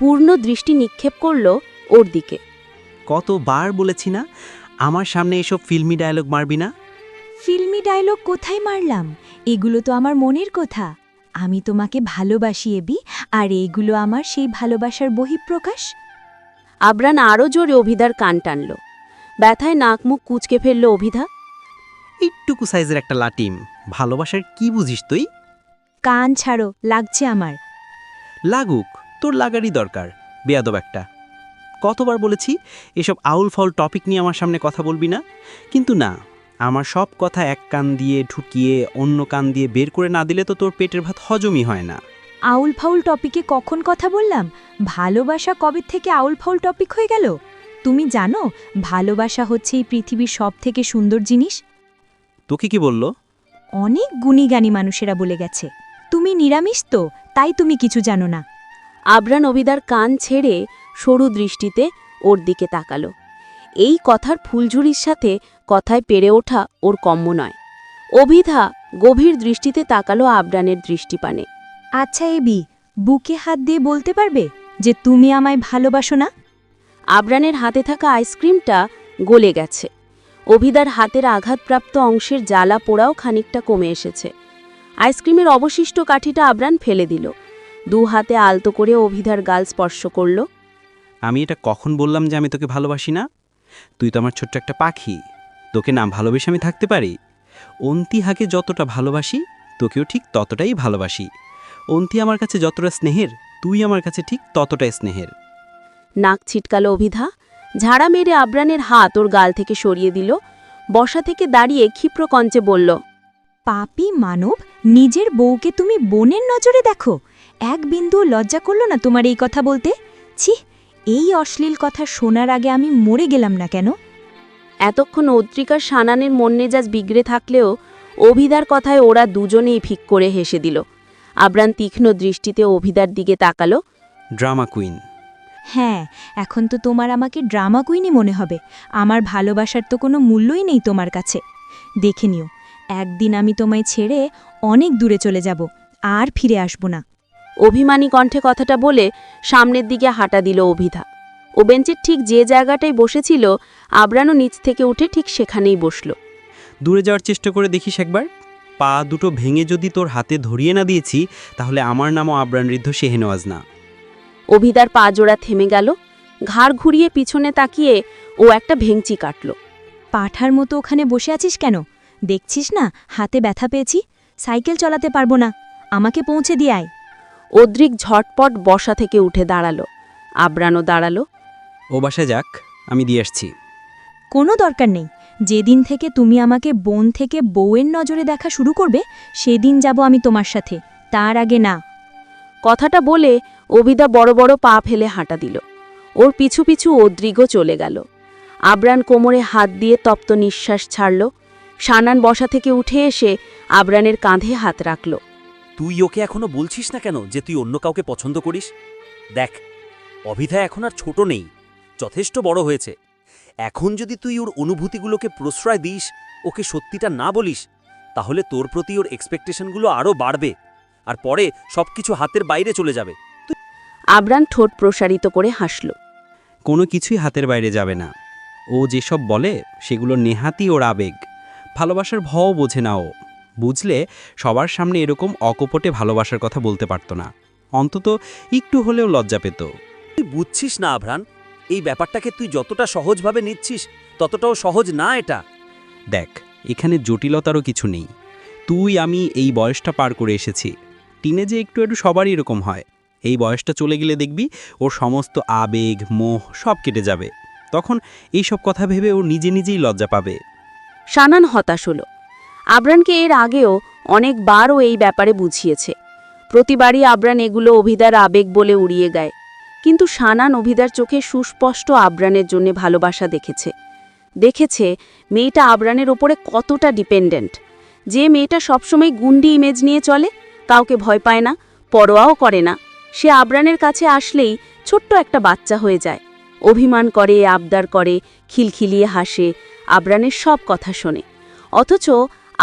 Speaker 2: পূর্ণ দৃষ্টি নিক্ষেপ করল ওর দিকে।
Speaker 5: কতবার বলেছি না আমার সামনে এসব ফিল্মি ডায়লগ মারবি না?
Speaker 3: ফিল্মি ডায়লগ কোথায় মারলাম? এগুলো তো আমার মনের কথা। আমি তোমাকে ভালোবাসি এবি, আর এইগুলো আমার সেই ভালোবাসার বহিঃপ্রকাশ।
Speaker 2: আবরান আরও জোরে অভিধার কান টানল। ব্যথায় নাক মুখ কুচকে ফেলল অভিধা।
Speaker 5: এইটুকু সাইজের একটা লাটিম, ভালোবাসার কি বুঝিস তুই?
Speaker 3: কান ছাড়ো, লাগছে আমার।
Speaker 5: লাগুক, তোর লাগারই দরকার, বেয়াদব একটা। কতবার বলেছি এসব আউল ফাউল টপিক নিয়ে আমার সামনে কথা বলবি না, কিন্তু না, আমার সব কথা এক কান দিয়ে ঢুকিয়ে অন্য কান দিয়ে বের করে না দিলে তো তোর পেটের ভাত হজমই হয় না।
Speaker 3: আউল ফাউল টপিকে কখন কথা বললাম? ভালোবাসা কবে থেকে আউল ফাউল টপিক হয়ে গেল? তুমি জানো ভালোবাসা হচ্ছে এই পৃথিবীর সবথেকে সুন্দর জিনিস?
Speaker 5: তোকে কি বলল?
Speaker 3: অনেক গুণীজ্ঞানী মানুষেরা বলে গেছে। তুমি নিরামিষ তো, তাই তুমি কিছু জানো না।
Speaker 2: আবরান অভিধার কান ছেড়ে সরু দৃষ্টিতে ওর দিকে তাকালো। এই কথার ফুলঝুরির সাথে কথায় পেরে ওঠা ওর কম্য নয়। অভিধা গভীর দৃষ্টিতে তাকালো আবরানের দৃষ্টিপানে।
Speaker 3: আচ্ছা এবি, বুকে হাত দিয়ে বলতে পারবে যে তুমি আমায় ভালোবাসো না?
Speaker 2: আবরানের হাতে থাকা আইসক্রিমটা গলে গেছে। অভিধার হাতের আঘাতপ্রাপ্ত অংশের জ্বালা পোড়াও খানিকটা কমে এসেছে। আইসক্রিমের অবশিষ্ট কাঠিটা আবরান ফেলে দিল। 2 হাতে আলতো করে অভিধার গাল স্পর্শ করল।
Speaker 5: আমি এটা কখন বললাম যে আমি তোকে ভালোবাসি না? তুই তো আমার ছোট্ট একটা পাখি, তোকে না ভালোবেসে আমি থাকতে পারি? অন্তিহাকে যতটা ভালোবাসি তোকেও ঠিক ততটাই ভালোবাসি। অন্তি আমার কাছে যতটা স্নেহের, তুই আমার কাছে ঠিক ততটাই স্নেহের।
Speaker 2: নাক ছিটকালো অভিধা। ঝাড়া মেরে আবরানের হাত ওর গাল থেকে সরিয়ে দিল। বসা থেকে দাঁড়িয়ে ক্ষিপ্রকঞ্চে বলল,
Speaker 3: পাপী মানব, নিজের বউকে তুমি বোনের নজরে দেখো? এক বিন্দু লজ্জা করল না তোমার এই কথা বলতে? ছি, এই অশ্লীল কথা শোনার আগে আমি মরে গেলাম না কেন?
Speaker 4: এতক্ষণ অদ্রিকার সানানের মন মেজাজ বিগড়ে থাকলেও অভিদার কথায় ওরা দুজনেই ফিক করে হেসে দিল। আবরান তীক্ষ্ণ দৃষ্টিতে অভিদার দিকে তাকালো।
Speaker 5: Drama queen.
Speaker 3: হ্যাঁ, এখন তো তোমার আমাকে ড্রামা কুইনই মনে হবে। আমার ভালোবাসার তো কোনো মূল্যই নেই তোমার কাছে। দেখে নিও, একদিন আমি তোমায় ছেড়ে অনেক দূরে চলে যাব, আর ফিরে আসব না।
Speaker 4: অভিমানী কণ্ঠে কথাটা বলে সামনের দিকে হাঁটা দিল অভিধা। ও বেঞ্চের ঠিক যে জায়গাটায় বসেছিল আবরানও নিচ থেকে উঠে ঠিক সেখানেই বসল।
Speaker 5: দূরে যাওয়ার চেষ্টা করে দেখিস একবার। পা দুটো ভেঙে যদি তোর হাতে ধরিয়ে না দিয়েছি তাহলে আমার নামও আবরান ঋদ্ধ শেহনওয়াজ না।
Speaker 4: অভিদার পা জোড়া থেমে গেল। ঘাড় ঘুরিয়ে পিছনে তাকিয়ে ও একটা ভেঙচি কাটল।
Speaker 3: পাঠার মতো ওখানে বসে আছিস কেন? দেখছিস না হাতে ব্যথা পেয়েছি, সাইকেল চালাতে পারবো না, আমাকে পৌঁছে দিয়ে আয়।
Speaker 4: অদ্রিক ঝটপট বসা থেকে উঠে দাঁড়ালো। আবরানও দাঁড়ালো।
Speaker 5: ও বাসায় যাক, আমি দিয়ে আসছি।
Speaker 3: কোনো দরকার নেই। যেদিন থেকে তুমি আমাকে বোন থেকে বউয়ের নজরে দেখা শুরু করবে সেদিন যাব আমি তোমার সাথে, তার আগে না।
Speaker 4: কথাটা বলে অভিদা বড় বড় পা ফেলে হাঁটা দিল। ওর পিছু পিছু অদ্রিগও চলে গেল। আবরান কোমরে হাত দিয়ে তপ্ত নিঃশ্বাস ছাড়ল। সানান বসা থেকে উঠে এসে আবরানের কাঁধে হাত রাখল।
Speaker 15: তুই ওকে এখনো বলছিস না কেন যে তুই অন্য কাউকে পছন্দ করিস? দেখ, অভিধা এখন আর ছোট নেই, যথেষ্ট বড় হয়েছে। এখন যদি তুই ওর অনুভূতিগুলোকে প্রশ্রয় দিস, ওকে সত্যিটা না বলিস, তাহলে তোর প্রতি ওর এক্সপেকটেশনগুলো আরও বাড়বে, আর পরে সবকিছু হাতের বাইরে চলে যাবে।
Speaker 4: আবরান ঠোঁট প্রসারিত করে হাসল।
Speaker 5: কোনো কিছুই হাতের বাইরে যাবে না। ও যেসব বলে সেগুলো নেহাতি ওর আবেগ। ভালোবাসার ভও বোঝে না ও। বুঝলে সবার সামনে এরকম অকপটে ভালোবাসার কথা বলতে পারত না, অন্তত একটু হলেও লজ্জা পেত।
Speaker 15: তুই বুঝছিস না আবরান, এই ব্যাপারটাকে তুই যতটা সহজভাবে নিচ্ছিস ততটাও সহজ না এটা।
Speaker 5: দেখ, এখানে জটিলতারও কিছু নেই। তুই আমি এই বয়সটা পার করে এসেছি। টিনেজে একটু একটু সবারই এরকম হয়। এই বয়সটা চলে গেলে দেখবি ওর সমস্ত আবেগ মোহ সব কেটে যাবে। তখন এইসব কথা ভেবে ও নিজে নিজেই লজ্জা পাবে।
Speaker 4: সানান হতাশ হল। আবরানকে এর আগেও অনেকবার ও এই ব্যাপারে বুঝিয়েছে। প্রতিবারই আবরান এগুলো অভিদার আবেগ বলে উড়িয়ে গায়। কিন্তু সানান অভিদার চোখে সুস্পষ্ট আবরানের জন্য ভালোবাসা দেখেছে মেয়েটা আবরানের ওপরে কতটা ডিপেন্ডেন্ট। যে মেয়েটা সবসময় গুন্ডি ইমেজ নিয়ে চলে, কাউকে ভয় পায় না, পরোয়াও করে না, সে আবরানের কাছে আসলেই ছোট্ট একটা বাচ্চা হয়ে যায়। অভিমান করে, আবদার করে, খিলখিলিয়ে হাসে, আবরানের সব কথা শোনে। অথচ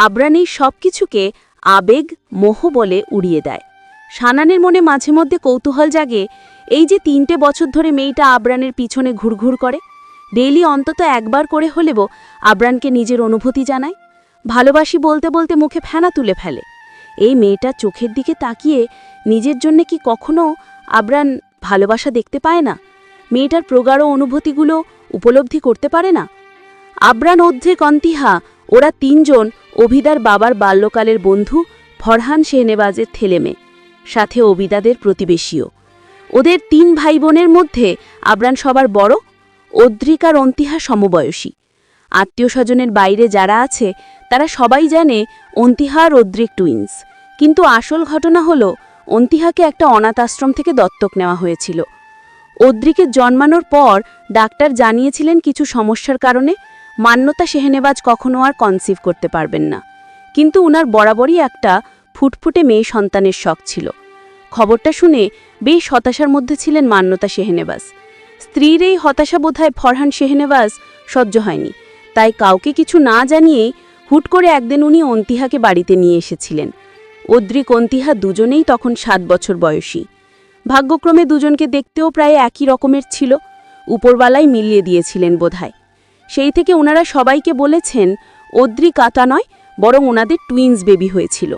Speaker 4: আবরান এই সব কিছুকে আবেগ মোহ বলে উড়িয়ে দেয়। সানানের মনে মাঝে মধ্যে কৌতূহল জাগে, এই যে 3টে বছর ধরে মেয়েটা আবরানের পিছনে ঘুরঘুর করে, ডেইলি অন্তত একবার করে হলেও আবরানকে নিজের অনুভূতি জানায়, ভালোবাসি বলতে বলতে মুখে ফেনা তুলে ফেলে। এই মেয়েটার চোখের দিকে তাকিয়ে নিজের জন্য কি কখনো আবরান ভালোবাসা দেখতে পায় না? মেয়েটার প্রগাঢ় অনুভূতিগুলো উপলব্ধি করতে পারে না? আবরান, অদ্রিক, অন্তিহা, ওরা 3জন অভিদার বাবার বাল্যকালের বন্ধু ফরহান শেহনেবাজের ছেলেমেয়ে, সাথে অভিদাদের প্রতিবেশীও। ওদের 3 ভাই বোনের মধ্যে আবরান সবার বড়। অদ্রিক আর অন্তিহা সমবয়সী। আত্মীয় স্বজনের বাইরে যারা আছে তারা সবাই জানে অন্তিহা আর অদ্রিক টুইন্স। কিন্তু আসল ঘটনা হলো অন্তিহাকে একটা অনাথ আশ্রম থেকে দত্তক নেওয়া হয়েছিল। অদ্রিকের জন্মানোর পর ডাক্তার জানিয়েছিলেন কিছু সমস্যার কারণে মান্যতা শেহনেবাজ কখনো আর কনসিভ করতে পারবেন না। কিন্তু উনার বরাবরই একটা ফুটফুটে মেয়ে সন্তানের শখ ছিল। খবরটা শুনে বেশ হতাশার মধ্যে ছিলেন মান্যতা শেহনেবাজ। স্ত্রীর এই হতাশা বোধহয় ফরহান শেহনেবাজ সহ্য হয়নি, তাই কাউকে কিছু না জানিয়েই হুট করে একদিন উনি অন্তিহাকে বাড়িতে নিয়ে এসেছিলেন। অদ্রিক, অন্তিহা দুজনেই তখন 7 বছর বয়সী। ভাগ্যক্রমে দুজনকে দেখতেও প্রায় একই রকমের ছিল, উপরওয়ালাই মিলিয়ে দিয়েছিলেন বোধহয়। সেই থেকে ওনারা সবাইকে বলেছেন অদ্রিক আটা নয়, বরং ওনাদের টুইন্স বেবি হয়েছিল।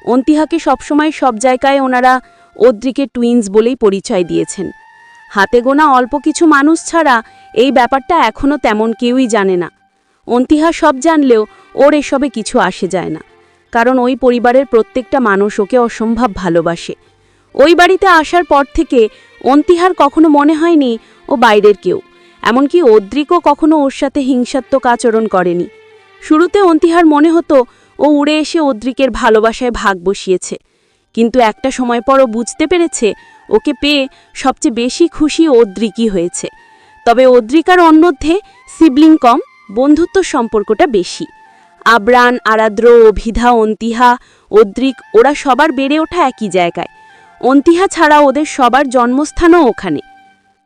Speaker 4: অন্তিহাকে সবসময় সব জায়গায় ওনারা অদ্রিকের টুইন্স বলেই পরিচয় দিয়েছেন। হাতে গোনা অল্প কিছু মানুষ ছাড়া এই ব্যাপারটা এখনও তেমন কেউই জানে না। অন্তিহা সব জানলেও ওর এসবে কিছু আসে যায় না, কারণ ওই পরিবারের প্রত্যেকটা মানুষ ওকে অসম্ভব ভালোবাসে। ওই বাড়িতে আসার পর থেকে অন্তিহার কখনো মনে হয়নি ও বাইরের কেউ, এমনকি অদ্রিকও কখনো ওর সাথে হিংসাত্মক আচরণ করেনি। শুরুতে অন্তিহার মনে হতো ও উড়ে এসে অদ্রিকের ভালোবাসায় ভাগ বসিয়েছে, কিন্তু একটা সময় পর ও বুঝতে পেরেছে ওকে পেয়ে সবচেয়ে বেশি খুশি অদ্রিকই হয়েছে। তবে অদ্রিকার অন্যধ্যে সিবলিং কম, বন্ধুত্ব সম্পর্কটা বেশি। আবরান, আরাদ্র, অভিধা, অন্তিহা, অদ্রিক ওরা সবার বেড়ে ওঠা একই জায়গায়। অন্তিহা ছাড়া ওদের সবার জন্মস্থানও ওখানে।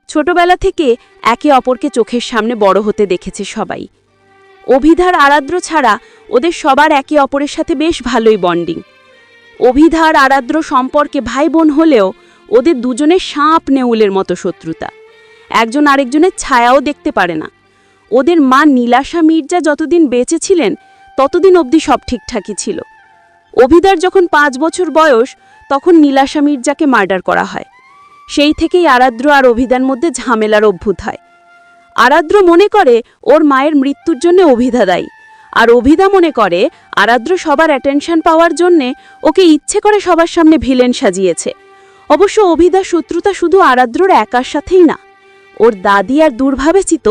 Speaker 4: ছোটবেলা থেকে একে অপরকে চোখের সামনে বড় হতে দেখেছে সবাই। অভিধার, আরাদ্র ছাড়া ওদের সবার একে অপরের সাথে বেশ ভালোই বন্ডিং। অভিধার, আরাদ্র সম্পর্কে ভাই বোন হলেও ওদের দুজনের সাপ নেউলের মতো শত্রুতা। একজন আরেকজনের ছায়াও দেখতে পারে না। ওদের মা নীলাশা মির্জা যতদিন বেঁচে ছিলেন ততদিন অবধি সব ঠিকঠাকই ছিল। অভিধার যখন 5 বছর বয়স তখন নীলাশা মির্জাকে মার্ডার করা হয়। সেই থেকেই আরাদ্র আর অভিধার মধ্যে ঝামেলার অভ্যুত হয়। আরাদ্র মনে করে ওর মায়ের মৃত্যুর জন্য অভিধা দায়ী, আর অভিধা মনে করে আরাদ্র সবার অ্যাটেনশন পাওয়ার জন্যে ওকে ইচ্ছে করে সবার সামনে ভিলেন সাজিয়েছে। অবশ্য অভিধার শত্রুতা শুধু আরাদ্রর একার সাথেই না, ওর দাদি আর দুর্ভাবেচিত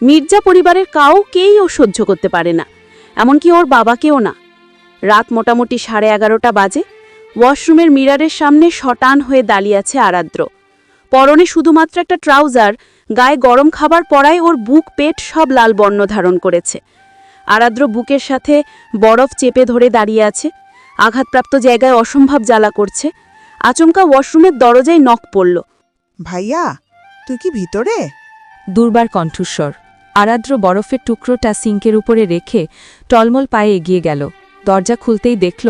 Speaker 4: মির্জা পরিবারের কাউকেই ও সহ্য করতে পারে না, এমনকি ওর বাবাকেও না। রাত মোটামুটি 11:30 বাজে। ওয়াশরুমের মিরারের সামনে শটান হয়ে দাঁড়িয়ে আছে আরাদ্র। পরনে শুধুমাত্র একটা ট্রাউজার, গায়ে গরম খাবার পরায় ওর বুক পেট সব লাল বর্ণ ধারণ করেছে। আরাদ্র বুকের সাথে বরফ চেপে ধরে দাঁড়িয়ে আছে। আঘাতপ্রাপ্ত জায়গায় অসম্ভব জ্বালা করছে। আচমকা ওয়াশরুমের দরজায় নক পড়ল।
Speaker 8: ভাইয়া, তুই কি ভিতরে?
Speaker 7: দুর্বার কণ্ঠস্বর। আরাদ্র বরফের টুকরোটা সিঙ্কের উপরে রেখে টলমল পায়ে এগিয়ে গেল। দরজা খুলতেই দেখল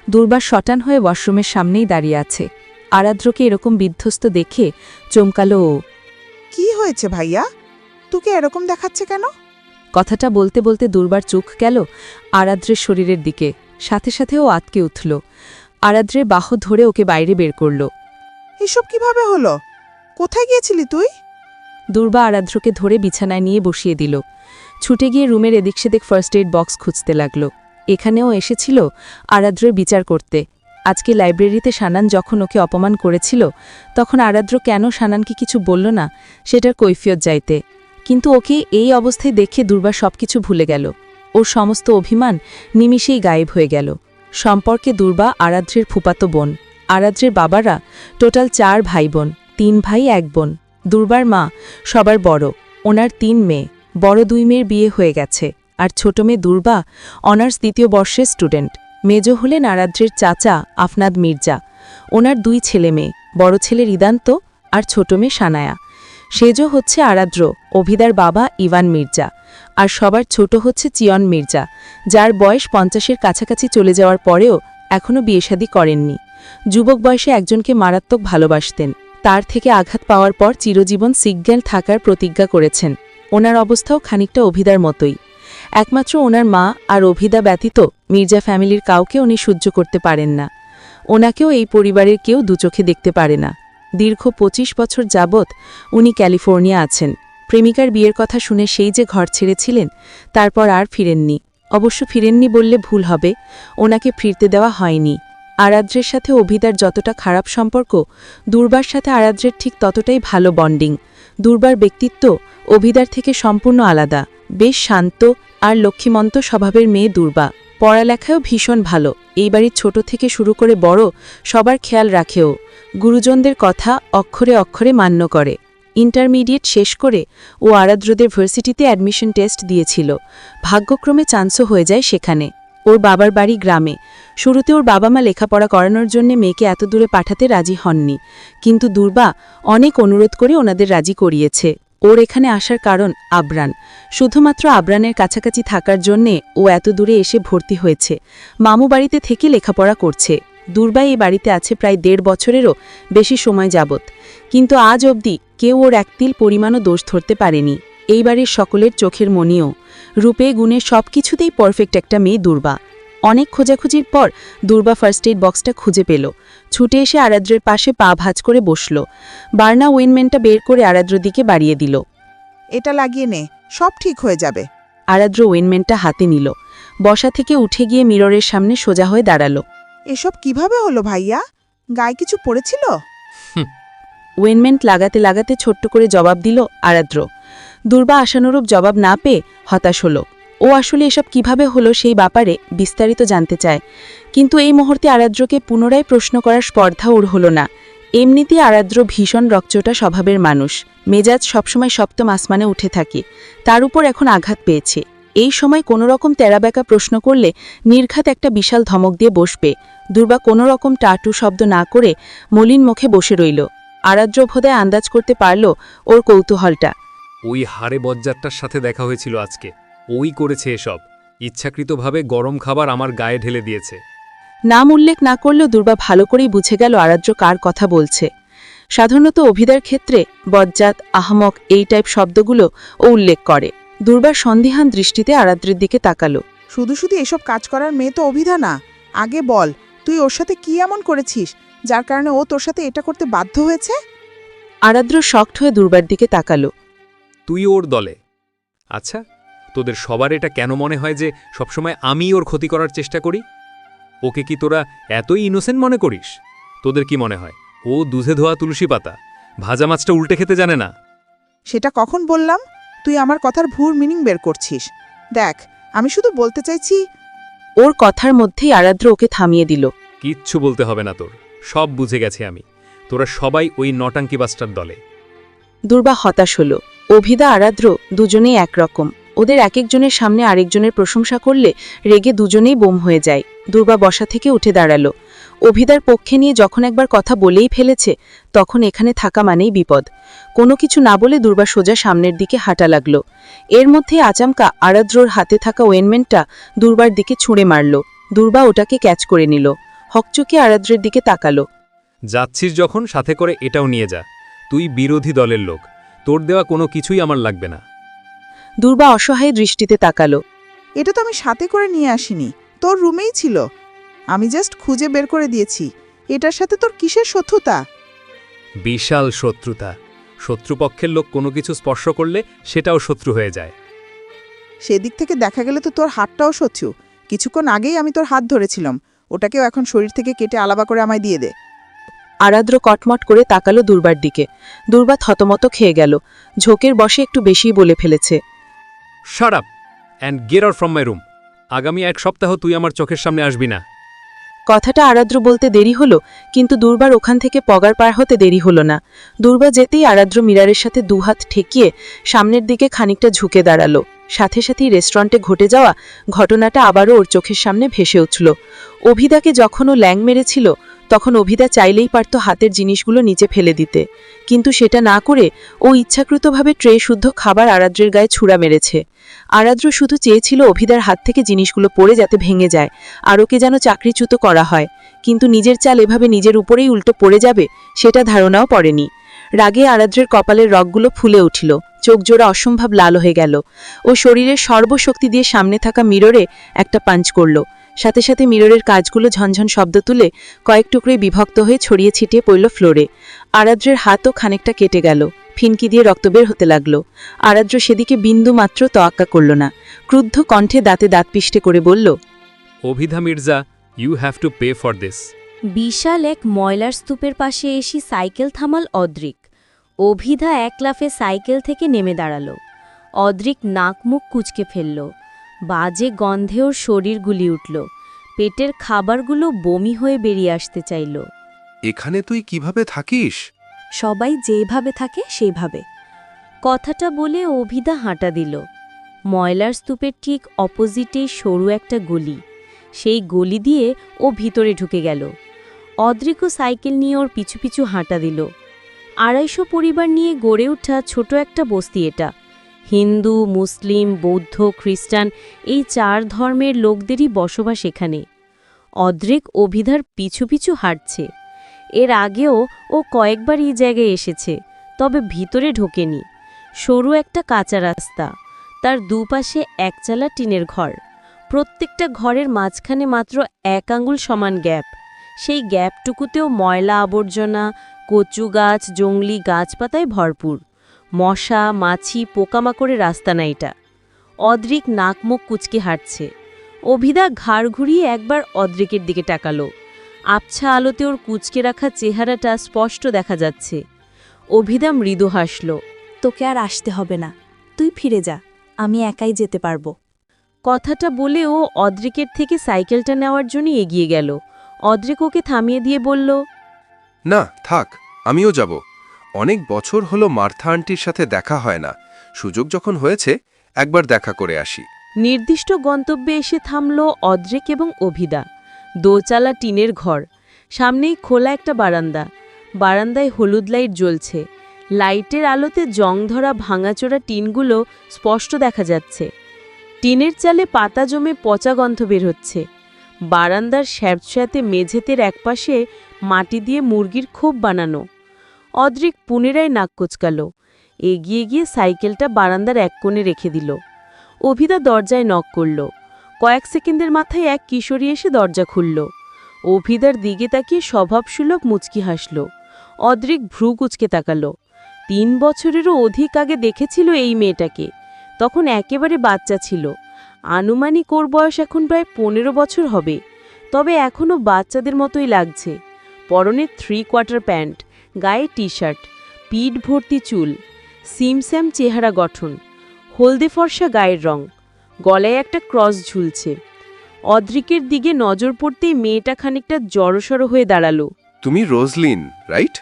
Speaker 7: দুর্বার শটান হয়ে ওয়াশরুমের সামনেই দাঁড়িয়ে আছে। আরাদ্রকে এরকম বিধ্বস্ত দেখে চমকালো ও।
Speaker 8: কি হয়েছে ভাইয়া? তোকে এরকম দেখাচ্ছে কেন?
Speaker 7: কথাটা বলতে বলতে দুর্বার চোখ গেল আরাদ্রের শরীরের দিকে। সাথে সাথে ও আতকে উঠল। আরাদ্রের বাহু ধরে ওকে বাইরে বের করল।
Speaker 8: এসব কিভাবে হলো? কোথায় গিয়েছিলি তুই?
Speaker 7: দুর্বা আরাদ্রকে ধরে বিছানায় নিয়ে বসিয়ে দিল। ছুটে গিয়ে রুমের এদিক সেদিক ফার্স্ট এইড বক্স খুঁজতে লাগল। এখানেও এসেছিল আরাদ্রের বিচার করতে। আজকে লাইব্রেরিতে সানান যখন ওকে অপমান করেছিল তখন আরাদ্র কেন সানানকে কিছু বলল না সেটার কৈফিয়ত যাইতে। কিন্তু ওকে এই অবস্থায় দেখে দুর্বা সবকিছু ভুলে গেল। ওর সমস্ত অভিমান নিমিষেই গায়েব হয়ে গেল। সম্পর্কে দুর্বা আরাদ্রের ফুপাতো বোন। আরাদ্রের বাবারা টোটাল 4 ভাই বোন, 3 ভাই 1 বোন। দুর্বার মা সবার বড়, ওনার 3 মেয়ে, বড় 2 মেয়ের বিয়ে হয়ে গেছে। আর ছোট মেয়ে দুর্বা অনার্স 2য় বর্ষের স্টুডেন্ট। মেজ হলেন আরাদ্রের চাচা আফনাদ মির্জা। ওনার 2 ছেলে মেয়ে, বড় ছেলে রিদান্ত আর ছোট মেয়ে সানায়া। সেজো হচ্ছে আরাদ্র, অভিদার বাবা ইভান মির্জা। আর সবার ছোট হচ্ছে চিয়ন মির্জা, যার বয়স 50-এর কাছাকাছি চলে যাওয়ার পরেও এখনও বিয়েশাদী করেননি। যুবক বয়সে একজনকে মারাত্মক ভালোবাসতেন। তার থেকে আঘাত পাওয়ার পর চিরজীবন সিজ্ঞান থাকার প্রতিজ্ঞা করেছেন। ওনার অবস্থাও খানিকটা অভিদার মতোই। একমাত্র ওনার মা আর অভিদা ব্যতীত মির্জা ফ্যামিলির কাউকে উনি সহ্য করতে পারেন না। ওনাকেও এই পরিবারের কেউ দুচোখে দেখতে পারে না। দীর্ঘ 25 বছর যাবৎ উনি ক্যালিফোর্নিয়া আছেন। প্রেমিকার বিয়ের কথা শুনে সেই যে ঘর ছেড়েছিলেন তারপর আর ফিরেননি। অবশ্য ফিরেননি বললে ভুল হবে, ওনাকে ফিরতে দেওয়া হয়নি। আরাদ্রের সাথে অভিদার যতটা খারাপ সম্পর্ক, দুর্বার সাথে আরাদ্রের ঠিক ততটাই ভালো বন্ডিং। দুর্বার ব্যক্তিত্ব অভিদার থেকে সম্পূর্ণ আলাদা। বেশ শান্ত আর লক্ষ্মীমন্ত স্বভাবের মেয়ে দুর্বা। পড়ালেখায়ও ভীষণ ভালো। এই বাড়ির ছোট থেকে শুরু করে বড় সবার খেয়াল রাখেও। গুরুজনদের কথা অক্ষরে অক্ষরে মান্য করে। ইন্টারমিডিয়েট শেষ করে ও আরাদ্রদের ভার্সিটিতে অ্যাডমিশন টেস্ট দিয়েছিল। ভাগ্যক্রমে চান্সও হয়ে যায় সেখানে। ওর বাবার বাড়ি গ্রামে। শুরুতে ওর বাবা মা লেখাপড়া করানোর জন্য মেয়েকে এত দূরে পাঠাতে রাজি হননি, কিন্তু দুর্বা অনেক অনুরোধ করে ওনাদের রাজি করিয়েছে। ওর এখানে আসার কারণ আবরান। শুধুমাত্র আবরানের কাছাকাছি থাকার জন্যে ও এত দূরে এসে ভর্তি হয়েছে। মামু বাড়িতে থেকে লেখাপড়া করছে। দুর্বা এই বাড়িতে আছে প্রায় 1.5 বছরেরও বেশি সময় যাবৎ, কিন্তু আজ অবধি কেউ ওর একতিল পরিমাণও দোষ ধরতে পারেনি। এই বাড়ির সকলের চোখের মনিও। রূপে গুণে সব কিছুতেই পারফেক্ট একটা মেয়ে দুর্বা। অনেক খোঁজাখুঁজির পর দুর্বা ফার্স্ট এইড বক্সটা খুঁজে পেল। ছুটে এসে আরাদ্রের পাশে পা ভাঁজ করে বসল। বার্না ওয়েনমেন্টটা বের করে আরাদ্র দিকে বাড়িয়ে দিল।
Speaker 8: এটা লাগিয়ে নে, সব ঠিক হয়ে যাবে।
Speaker 7: আরাদ্র ওয়েনমেন্টটা হাতে নিল। বসা থেকে উঠে গিয়ে মিররের সামনে সোজা হয়ে দাঁড়াল।
Speaker 8: এসব কিভাবে হলো ভাইয়া? গায়ে কিছু পড়েছিল?
Speaker 7: ওয়েনমেন্ট লাগাতে লাগাতে ছোট্ট করে জবাব দিল আরাদ্র। দুর্বা আশানুরূপ জবাব না পেয়ে হতাশ হল। ও আসলে এসব কিভাবে হলো সেই ব্যাপারে বিস্তারিত জানতে চায়, কিন্তু এই মুহূর্তে আরাদ্রকে পুনরায় প্রশ্ন করার স্পর্ধা ওর হল না। এমনিতেই আরাদ্র ভীষণ রকচটা স্বভাবের মানুষ, মেজাজ সবসময় সপ্তম আসমানে উঠে থাকে, তার উপর এখন আঘাত পেয়েছে। এই সময় কোনো রকম তেরাবেকা প্রশ্ন করলে নির্ঘাত একটা বিশাল ধমক দিয়ে বসবে। দুর্বা কোনো রকম টাটু শব্দ না করে মলিন মুখে বসে রইল। আরাদ্র বোধহয় আন্দাজ করতে পারল ওর কৌতূহলটা।
Speaker 11: ওই হাড়ে বজ্জারটার সাথে দেখা হয়েছিল আজকে, ওই করেছে এসব, ইচ্ছাকৃতভাবে গরম খাবার আমার গায়ে ঢেলে দিয়েছে।
Speaker 7: নাম উল্লেখ না করলেও দুর্বা ভালো করেই বুঝে গেল আরাদ্র কার কথা বলছে। সাধারণত অভিধার ক্ষেত্রে বজ্জাত, আহমক এই টাইপ শব্দগুলো ও উল্লেখ করে। দুর্বার সন্দিহান দৃষ্টিতে আরাদ্রের দিকে তাকালো।
Speaker 8: শুধু শুধু এসব কাজ করার মেয়ে তো অভিধা না। আগে বল, তুই ওর সাথে কি এমন করেছিস যার কারণে ও তোর সাথে এটা করতে বাধ্য হয়েছে?
Speaker 7: আরাদ্র শক্ট হয়ে দুর্বার দিকে তাকালো।
Speaker 11: তুই ওর দলে। আচ্ছা, তোদের সবার এটা কেন মনে হয় যে সবসময় আমি ওর ক্ষতি করার চেষ্টা করি? ওকে কি তোরা এতই ইনোসেন্ট মনে করিস? তোদের কি মনে হয় ও দুধে ধোয়া তুলসী পাতা, ভাজা মাছটা উল্টে খেতে জানে না?
Speaker 8: সেটা কখন বললাম? তুই আমার কথার ভুল মিনিং বের করছিস। দেখ, আমি শুধু বলতে চাইছি।
Speaker 7: ওর কথার মধ্যেই আরাদ্র ওকে থামিয়ে দিল।
Speaker 11: কিচ্ছু বলতে হবে না তোর, সব বুঝে গেছি আমি। তোরা সবাই ওই নটাঙ্কি বাস্টার দলে।
Speaker 7: দুর্বা হতাশ হল। অভিদা আরাদ্র দুজনেই একরকম। ওদের এক একজনের সামনে আরেকজনের প্রশংসা করলে রেগে দুজনেই বোম হয়ে যায়। দুর্বা বসা থেকে উঠে দাঁড়ালো। অভিদার পক্ষে নিয়ে যখন একবার কথা বলেই ফেলেছে, তখন এখানে থাকা মানেই বিপদ। কোনো কিছু না বলে দুর্বা সোজা সামনের দিকে হাঁটা লাগল। এর মধ্যে আচমকা আরাদ্রর হাতে থাকা ওয়েনমেন্টটা দুর্বার দিকে ছুঁড়ে মারল। দুর্বা ওটাকে ক্যাচ করে নিল। হকচকে আরাদ্রের দিকে তাকালো।
Speaker 11: যাচ্ছিস যখন সাথে করে এটাও নিয়ে যা। তুই বিরোধী দলের লোক, তোর দেওয়া কোনো কিছুই আমার লাগবে না।
Speaker 7: দুর্বা অসহায় দৃষ্টিতে তাকালো।
Speaker 8: এটা তো আমি সাথে করে নিয়ে আসিনি, তোর রুমেই ছিল। আমি জাস্ট খুঁজে বের করে দিয়েছি। এটার সাথে তোর কিসের শত্রুতা?
Speaker 11: বিশাল শত্রুতা। শত্রুপক্ষের লোক কোনো কিছু স্পর্শ করলে সেটাও শত্রু হয়ে যায়।
Speaker 8: সেদিক থেকে দেখা গেলে তো তোর হাতটাও শত্রু। কিছুক্ষণ আগেই আমি তোর হাত ধরেছিলাম, ওটাকেও এখন শরীর থেকে কেটে আলাদা করে আমায় দিয়ে দে।
Speaker 7: আরাদ্র কটমট করে তাকালো দুর্বার দিকে। দুর্বা থতমত খেয়ে গেল। ঝোঁকের বসে একটু বেশিই বলে ফেলেছে।
Speaker 11: Shut up and get out from my room. আগামী এক সপ্তাহ তুই আমার চোখের সামনে আসবি না।
Speaker 7: কথাটা আরাদ্র বলতে দেরি হলো, কিন্তু দুর্বার ওখান থেকে পগার পার হতে দেরি হলো না। দুর্বা যেতেই আরাদ্র মিরারের সাথে দুহাত ঠেকিয়ে সামনের দিকে খানিকটা ঝুঁকে দাঁড়ালো। সাথে সাথেই রেস্টুরেন্টে ঘটে যাওয়া ঘটনাটা আবারও ওর চোখের সামনে ভেসে উঠল। অভিদাকে যখন ও ল্যাং মেরেছিল, তখন অভিদা চাইলেই পারত হাতের জিনিসগুলো নিচে ফেলে দিতে, কিন্তু সেটা না করে ও ইচ্ছাকৃতভাবে ট্রে শুদ্ধ খাবার আরাদ্রের গায়ে ছুঁড়া মেরেছে। আরাদ্র শুধু চেয়েছিল অভিদার হাত থেকে জিনিসগুলো পড়ে যাতে ভেঙে যায়, আর ওকে যেন চাকরিচ্যুত করা হয়, কিন্তু নিজের চাল এভাবে নিজের উপরেই উল্টো পড়ে যাবে সেটা ধারণাও পড়েনি। রাগে আরাদ্রের কপালের রগগুলো ফুলে উঠল, চোখ জোড়া অসম্ভব লাল হয়ে গেল। ও শরীরের সর্বশক্তি দিয়ে সামনে থাকা মিররে একটা পাঞ্চ করল। সাথে সাথে মিররের কাজগুলো ঝনঝন শব্দ তুলে কয়েক টুকরোয় বিভক্ত হয়ে ছড়িয়ে ছিটিয়ে পড়ল ফ্লোরে। আরাদ্রের হাতও খানিকটা কেটে গেল, ফিনকি দিয়ে রক্ত বের হতে লাগল। আরাদ্র সেদিকে বিন্দু মাত্র তোয়াক্কা করল না। ক্রুদ্ধ কণ্ঠে দাঁতে দাঁত পিষ্টে করে বলল,
Speaker 11: Abhidha Mirza, you have to pay for this.
Speaker 4: বিশাল এক ময়লার স্তূপের পাশে এসে সাইকেল থামাল অদ্রিক। অভিধা এক লাফে সাইকেল থেকে নেমে দাঁড়ালো। অদ্রিক নাক মুখ কুঁচকে ফেলল। বাজে গন্ধে ওর শরীর গুলি উঠল। পেটের খাবারগুলো বমি হয়ে বেরিয়ে আসতে চাইল।
Speaker 1: এখানে তুই কিভাবে থাকিস?
Speaker 3: সবাই যেভাবে থাকে সেইভাবে।
Speaker 4: কথাটা বলে অভিধা হাঁটা দিল। ময়লার স্তূপের ঠিক অপোজিটেই সরু একটা গলি। সেই গলি দিয়ে ও ভিতরে ঢুকে গেল। অদ্রিকও সাইকেল নিয়ে ওর পিছু পিছু হাঁটা দিল। ২৫০ পরিবার নিয়ে গড়ে ওঠা ছোট একটা বস্তি এটা। হিন্দু, মুসলিম, বৌদ্ধ, খ্রিস্টান এই ৪ ধর্মের লোকদেরই বসবাস এখানে। অদ্রিক অভিধার পিছু পিছু হাঁটছে। এর আগেও ও কয়েকবার এই জায়গায় এসেছে, তবে ভিতরে ঢোকেনি। সরু একটা কাঁচা রাস্তা, তার দুপাশে একচালা টিনের ঘর। প্রত্যেকটা ঘরের মাঝখানে মাত্র ১ আঙুল সমান গ্যাপ। সেই গ্যাপটুকুতেও ময়লা আবর্জনা, কচু গাছ, জংলি গাছপাতায় ভরপুর। মশা, মাছি, পোকামাকড়ের রাস্তা না এটা। অদ্রিক নাক মুখ কুচকে হাঁটছে। অভিদা ঘাড় ঘুরিয়ে একবার অদ্রিকের দিকে তাকালো। আবছা আলোতে ওর কুচকে রাখা চেহারাটা স্পষ্ট দেখা যাচ্ছে। অভিদা মৃদু হাসল।
Speaker 3: তোকে আর আসতে হবে না, তুই ফিরে যা, আমি একাই যেতে পারবো।
Speaker 4: কথাটা বলে ও অদ্রিকের থেকে সাইকেলটা নেওয়ার জন্য এগিয়ে গেল। অদ্রিক ওকে থামিয়ে দিয়ে বলল,
Speaker 1: না থাক, আমিও যাব। অনেক বছর হলো মার্থা আন্টির সাথে দেখা হয় না, সুযোগ যখন হয়েছে একবার দেখা করে আসি।
Speaker 2: নির্দিষ্ট গন্তব্যে এসে থামল অদ্রিক এবং অভিদা। দোচালা টিনের ঘর, সামনেই খোলা একটা বারান্দা। বারান্দায় হলুদ লাইট জ্বলছে। লাইটের আলোতে জং ধরা ভাঙাচোরা টিনগুলো স্পষ্ট দেখা যাচ্ছে। টিনের চালে পাতা জমে পচা গন্ধ বের হচ্ছে। বারান্দার স্যাঁতস্যাঁতে মেঝেতের একপাশে মাটি দিয়ে মুরগির খোপ বানানো। অদ্রিক পুনরায় নাক কুচকাল। এগিয়ে গিয়ে সাইকেলটা বারান্দার এক কোণে রেখে দিল। অভিদা দরজায় নক করল। কয়েক সেকেন্ডের মাথায় এক কিশোরী এসে দরজা খুলল। অভিদার দিকে তাকিয়ে স্বভাবসুলভ মুচকি হাসল। অদ্রিক ভ্রু কুচকে তাকাল। 3 বছরেরও অধিক আগে দেখেছিল এই মেয়েটাকে, তখন একেবারে বাচ্চা ছিল। আনুমানিক ওর বয়স এখন প্রায় 15 বছর হবে, তবে এখনও বাচ্চাদের মতোই লাগছে। পরনে 3/4 প্যান্ট, গায়ে টি-শার্ট, পিঠ ভর্তি চুল, সিমস্যাম চেহারা গঠন, হলদে ফর্সা গায়ের রং, গলায় একটা ক্রস ঝুলছে। অদ্রিকের দিকে নজর পড়তেই মেয়েটা খানিকটা জড়সড় হয়ে দাঁড়ালো।
Speaker 1: তুমি রোজলিন, রাইট?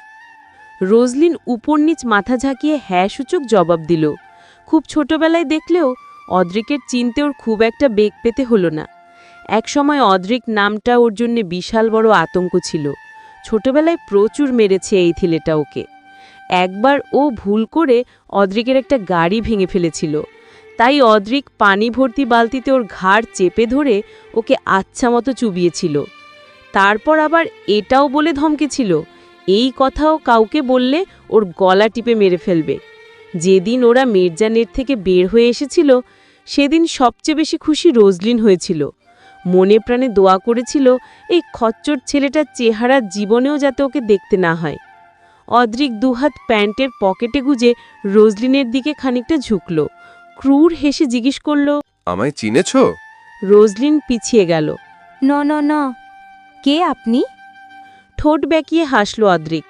Speaker 2: রোজলিন উপর নিচ মাথা ঝাঁকিয়ে হ্যাঁ সূচক জবাব দিল। খুব ছোটবেলায় দেখলেও অদ্রিকের চিনতে ওর খুব একটা বেগ পেতে হলো না। একসময় অদ্রিক নামটা ওর জন্যে বিশাল বড় আতঙ্ক ছিল। ছোটবেলায় প্রচুর মেরেছে এই ছেলেটা ওকে। একবার ও ভুল করে অদ্রিকের একটা গাড়ি ভেঙে ফেলেছিল, তাই অদ্রিক পানি ভর্তি বালতিতে ওর ঘাড় চেপে ধরে ওকে আচ্ছা মতো চুবিয়েছিল। তারপর আবার এটাও বলে ধমকেছিল এই কথাও কাউকে বললে ওর গলা টিপে মেরে ফেলবে। যেদিন ওরা মির্জানের থেকে বের হয়ে এসেছিল সেদিন সবচেয়ে বেশি খুশি রোজলিন হয়েছিল। মনে প্রাণে দোয়া করেছিল এই খচ্চর ছেলেটার চেহারা জীবনেও যাতে ওকে দেখতে না হয়। অদ্রিক দুহাত প্যান্টের পকেটে গুজে রোজলিনের দিকে খানিকটা ঝুঁকল। ক্রূর হেসে জিজ্ঞেস করল,
Speaker 1: আমায় চিনেছ?
Speaker 2: রোজলিন পিছিয়ে গেল।
Speaker 3: ন কে আপনি?
Speaker 2: ঠোঁট বেঁকিয়ে হাসল অদ্রিক।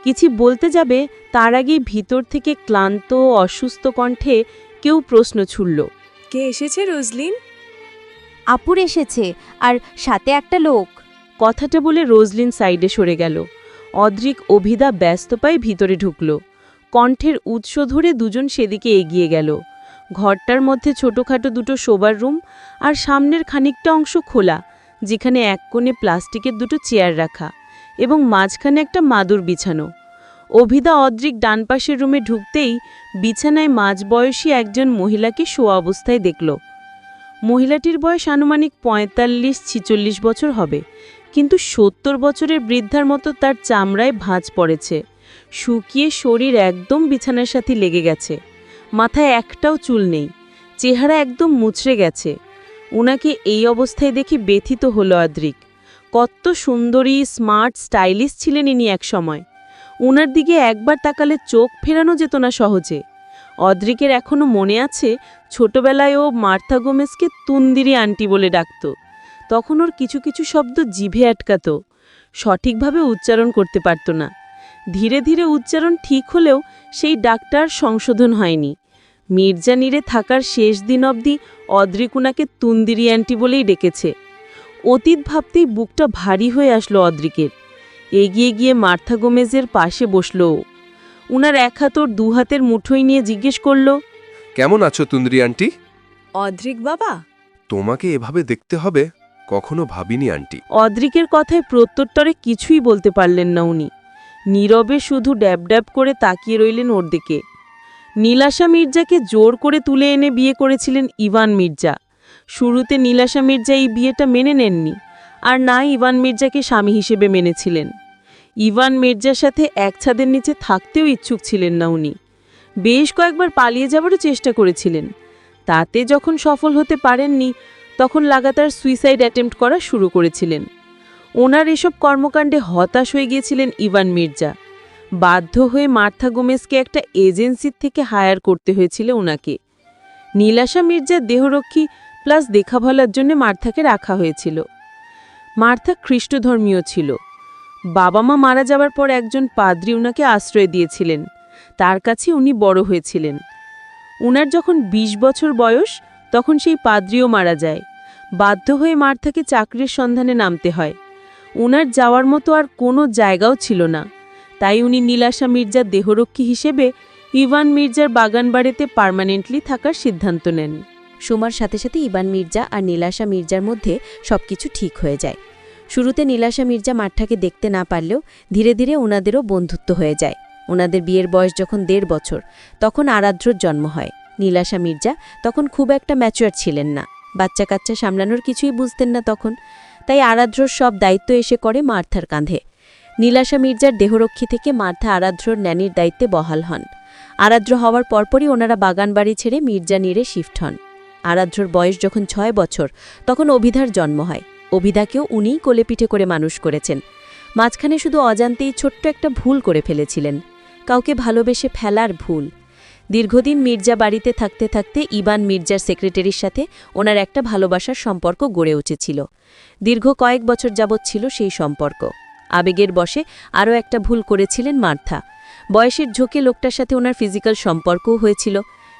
Speaker 2: কিছু বলতে যাবে তার আগেই ভিতর থেকে ক্লান্ত অসুস্থ কণ্ঠে কেউ প্রশ্ন ছুড়ল,
Speaker 6: কে এসেছে রোজলিন?
Speaker 3: আপুর এসেছে, আর সাথে একটা লোক।
Speaker 2: কথাটা বলে রোজলিন সাইডে সরে গেল। অদ্রিক অভিদা ব্যস্ত পায়ে ভিতরে ঢুকল। কণ্ঠের উৎস ধরে দুজন সেদিকে এগিয়ে গেল। ঘরটার মধ্যে ছোটখাটো দুটো শোবার রুম আর সামনের খানিকটা অংশ খোলা, যেখানে এক কোণে প্লাস্টিকের দুটো চেয়ার রাখা এবং মাঝখানে একটা মাদুর বিছানো। অভিদা অদ্রিক ডান পাশের রুমে ঢুকতেই বিছানায় মাঝবয়সী একজন মহিলাকে শোয়া অবস্থায় দেখল। মহিলাটির বয়স আনুমানিক 45-46 বছর হবে, কিন্তু 70 বছরের বৃদ্ধার মতো তার চামড়ায় ভাঁজ পড়েছে। শুকিয়ে শরীর একদম বিছানার সাথে লেগে গেছে। মাথায় একটাও চুল নেই, চেহারা একদম মুচড়ে গেছে। উনাকে এই অবস্থায় দেখে ব্যথিত হলো অদ্রিক। কত সুন্দরী, স্মার্ট, স্টাইলিশ ছিলেন ইনি এক সময়। উনার দিকে একবার তাকালে চোখ ফেরানো যেত না সহজে। অদ্রিকের এখনও মনে আছে ছোটবেলায় ও মার্থা গোমেজকে তুন্দিরি আন্টি বলে ডাকত। তখন ওর কিছু কিছু শব্দ জিভে আটকাত, সঠিকভাবে উচ্চারণ করতে পারত না। ধীরে ধীরে উচ্চারণ ঠিক হলেও সেই ডাকটার সংশোধন হয়নি। মির্জানিরে থাকার শেষ দিন অবধি অদ্রিক উনাকে তুন্দিরি আন্টি বলেই ডেকেছে। অতীত ভাবতেই বুকটা ভারী হয়ে আসলো অদ্রিকের। এগিয়ে গিয়ে মার্থা গোমেজের পাশে বসল। উনার এক হাত ওর 2 হাতের মুঠোয় নিয়ে জিজ্ঞেস করল,
Speaker 1: কেমন আছো তুন্দ্রি আন্টি?
Speaker 6: অদ্রিক বাবা,
Speaker 1: তোমাকে এভাবে দেখতে হবে কখনো ভাবিনি আন্টি।
Speaker 2: অদ্রিকের কথায় প্রত্যুত্তরে কিছুই বলতে পারলেন না উনি। নীরবে শুধু ড্যাব ড্যাব করে তাকিয়ে রইলেন ওর দিকে। নীলাশা মির্জাকে জোর করে তুলে এনে বিয়ে করেছিলেন ইভান মির্জা। শুরুতে নীলাশা মির্জা এই বিয়েটা মেনে নেননি, আর না ইভান মির্জাকে স্বামী হিসেবে মেনেছিলেন। ইভান মির্জার সাথে এক ছাদের নিচে থাকতেও ইচ্ছুক ছিলেন না উনি। বেশ কয়েকবার পালিয়ে যাবারও চেষ্টা করেছিলেন। তাতে যখন সফল হতে পারেননি তখন লাগাতার সুইসাইড অ্যাটেম্প্ট করা শুরু করেছিলেন। ওনার এসব কর্মকাণ্ডে হতাশ হয়ে গিয়েছিলেন ইভান মির্জা। বাধ্য হয়ে মার্থা গোমেজকে একটা এজেন্সির থেকে হায়ার করতে হয়েছিল ওনাকে। নীলাশা মির্জার দেহরক্ষী প্লাস দেখাভালার জন্য মার্থাকে রাখা হয়েছিল। মার্থা খ্রিস্টধর্মীয় ছিল। বাবা মা মারা যাবার পর একজন পাদ্রী উনাকে আশ্রয় দিয়েছিলেন। তার কাছে উনি বড় হয়েছিলেন। উনার যখন 20 বছর বয়স তখন সেই পাদ্রীও মারা যায়। বাধ্য হয়ে মার্থাকে চাকরির সন্ধানে নামতে হয়।
Speaker 7: ওনার যাওয়ার মতো আর কোনো জায়গাও ছিল না। তাই উনি নীলাশা মির্জার দেহরক্ষী হিসেবে ইভান মির্জার বাগানবাড়িতে পার্মানেন্টলি থাকার সিদ্ধান্ত নেন।
Speaker 4: সময়ের সাথে সাথে ইবান মির্জা আর নীলাশা মির্জার মধ্যে সবকিছু ঠিক হয়ে যায়। শুরুতে নীলাশা মির্জা মাঠটাকে দেখতে না পারলেও ধীরে ধীরে ওনাদেরও বন্ধুত্ব হয়ে যায়। ওনাদের বিয়ের বয়স যখন 1.5 বছর, তখন আরাধ্রর জন্ম হয়। নীলাশা মির্জা তখন খুব একটা ম্যাচুয়ার ছিলেন না, বাচ্চা কাচ্চা সামলানোর কিছুই বুঝতেন না তখন। তাই আরাধ্রর সব দায়িত্ব এসে করে মার্থার কাঁধে। নীলাশা মির্জার দেহরক্ষী থেকে মার্থা আরাধ্রর ন্যানির দায়িত্বে বহাল হন। আরাধ্র হওয়ার পরপরই ওনারা বাগানবাড়ি ছেড়ে মির্জানিরে শিফট হন। আরাধ্রর বয়স যখন 6 বছর, তখন অভিধার জন্ম হয়। অভিধাকেও উনিই কোলেপিঠে করে মানুষ করেছেন। মাঝখানে শুধু অজান্তেই ছোট্ট একটা ভুল করে ফেলেছিলেন, কাউকে ভালোবেসে ফেলার ভুল। দীর্ঘদিন মির্জা বাড়িতে থাকতে থাকতে ইবান মির্জার সেক্রেটারির সাথে ওনার একটা ভালোবাসার সম্পর্ক গড়ে উঠেছিল। দীর্ঘ কয়েক বছর যাবৎ ছিল সেই সম্পর্ক। আবেগের বশে আরও একটা ভুল করেছিলেন মার্থা। বয়সের ঝোঁকে লোকটার সাথে ওনার ফিজিক্যাল সম্পর্কও হয়েছিল।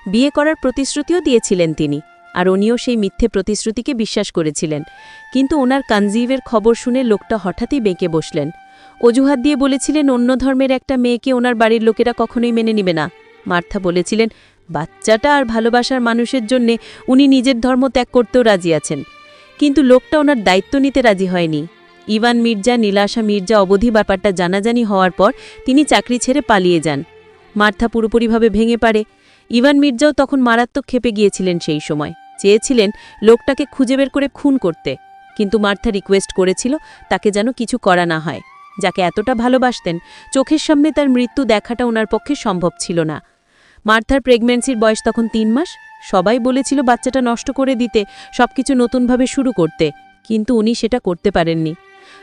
Speaker 4: বিয়ে করার প্রতিশ্রুতিও দিয়েছিলেন তিনি, আর উনিও সেই মিথ্যে প্রতিশ্রুতিকে বিশ্বাস করেছিলেন। কিন্তু ওনার কনজিভের খবর শুনে লোকটা হঠাৎই বেঁকে বসলেন। অজুহাত দিয়ে বলেছিলেন অন্য ধর্মের একটা মেয়েকে ওনার বাড়ির লোকেরা কখনোই মেনে নিবে না। মার্থা বলেছিলেন বাচ্চাটা আর ভালোবাসার মানুষের জন্যে উনি নিজের ধর্ম ত্যাগ করতেও রাজি আছেন। কিন্তু লোকটা ওনার দায়িত্ব নিতে রাজি হয়নি। ইভান মির্জা নীলাশা মির্জা অবধি ব্যাপারটা জানাজানি হওয়ার পর তিনি চাকরি ছেড়ে পালিয়ে যান। মার্থা পুরোপুরিভাবে ভেঙে পড়ে। ইভান মির্জাও তখন মারাত্মক ক্ষেপে গিয়েছিলেন। সেই সময় চেয়েছিলেন লোকটাকে খুঁজে বের করে খুন করতে, কিন্তু মার্থা রিকোয়েস্ট করেছিল তাকে যেন কিছু করা না হয়। যাকে এতটা ভালোবাসতেন, চোখের সামনে তার মৃত্যু দেখাটা ওনার পক্ষে সম্ভব ছিল না। মার্থার প্রেগন্যান্সির বয়স তখন 3 মাস। সবাই বলেছিল বাচ্চাটা নষ্ট করে দিতে, সবকিছু নতুনভাবে শুরু করতে, কিন্তু উনি সেটা করতে পারেননি।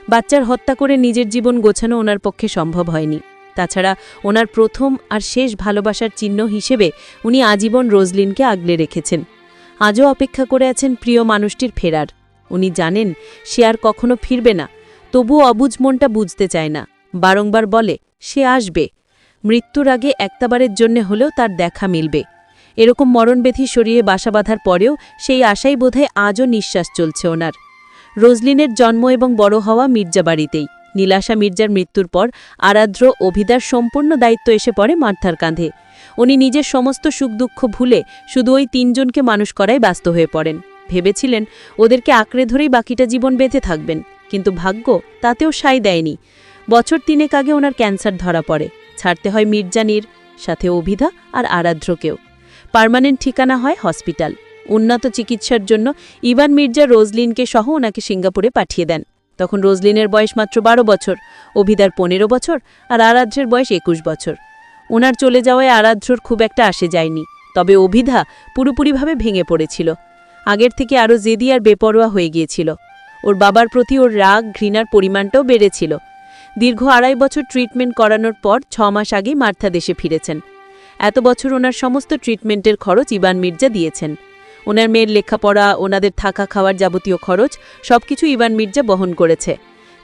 Speaker 4: বাচ্চার হত্যা করে নিজের জীবন গোছানো ওনার পক্ষে সম্ভব হয়নি। তাছাড়া ওনার প্রথম আর শেষ ভালোবাসার চিহ্ন হিসেবে উনি আজীবন রোজলিনকে আগলে রেখেছেন। আজও অপেক্ষা করে আছেন প্রিয় মানুষটির ফেরার। উনি জানেন সে আর কখনো ফিরবে না, তবুও অবুঝ মনটা বুঝতে চায় না। বারংবার বলে সে আসবে, মৃত্যুর আগে একটাবারের জন্যে হলেও তার দেখা মিলবে। এরকম মরণব্যাধি শরীরে বাসা বাঁধার পরেও সেই আশাই বোধহয় আজও নিঃশ্বাস চলছে ওনার। রোজলিনের জন্ম এবং বড় হওয়া মির্জা বাড়িতেই। নীলাশা মির্জার মৃত্যুর পর আরাধ্র অভিধার সম্পূর্ণ দায়িত্ব এসে পড়ে মার্থার কাঁধে। উনি নিজের সমস্ত সুখ দুঃখ ভুলে শুধু ওই 3 জনকে মানুষ করায় ব্যস্ত হয়ে পড়েন। ভেবেছিলেন ওদেরকে আঁকড়ে ধরেই বাকিটা জীবন বেঁধে থাকবেন, কিন্তু ভাগ্য তাতেও সায় দেয়নি। বছর 3 আগে ওনার ক্যান্সার ধরা পড়ে। ছাড়তে হয় মির্জানির, সাথে অভিধা আর আরাধ্রকেও। পার্মানেন্ট ঠিকানা হয় হসপিটাল। উন্নত চিকিৎসার জন্য ইভান মির্জা রোজলিনকে সহ ওনাকে সিঙ্গাপুরে পাঠিয়ে দেন। তখন রোজলিনের বয়স মাত্র 12 বছর, অভিধার 15 বছর আর আরাধ্রের বয়স 21 বছর। ওনার চলে যাওয়ায় আরাধ্রর খুব একটা আসে যায়নি, তবে অভিধা পুরোপুরিভাবে ভেঙে পড়েছিল। আগের থেকে আরও জেদি আর বেপরোয়া হয়ে গিয়েছিল। ওর বাবার প্রতি ওর রাগ ঘৃণার পরিমাণটাও বেড়েছিল। দীর্ঘ 2.5 বছর ট্রিটমেন্ট করানোর পর 6 মাস আগেই মার্থা দেশে ফিরেছেন। এত বছর ওনার সমস্ত ট্রিটমেন্টের খরচ ইভান মির্জা দিয়েছেন। ওনার মেয়ের লেখাপড়া, ওনাদের থাকা খাওয়ার যাবতীয় খরচ সবকিছু ইভান মির্জা বহন করেছে।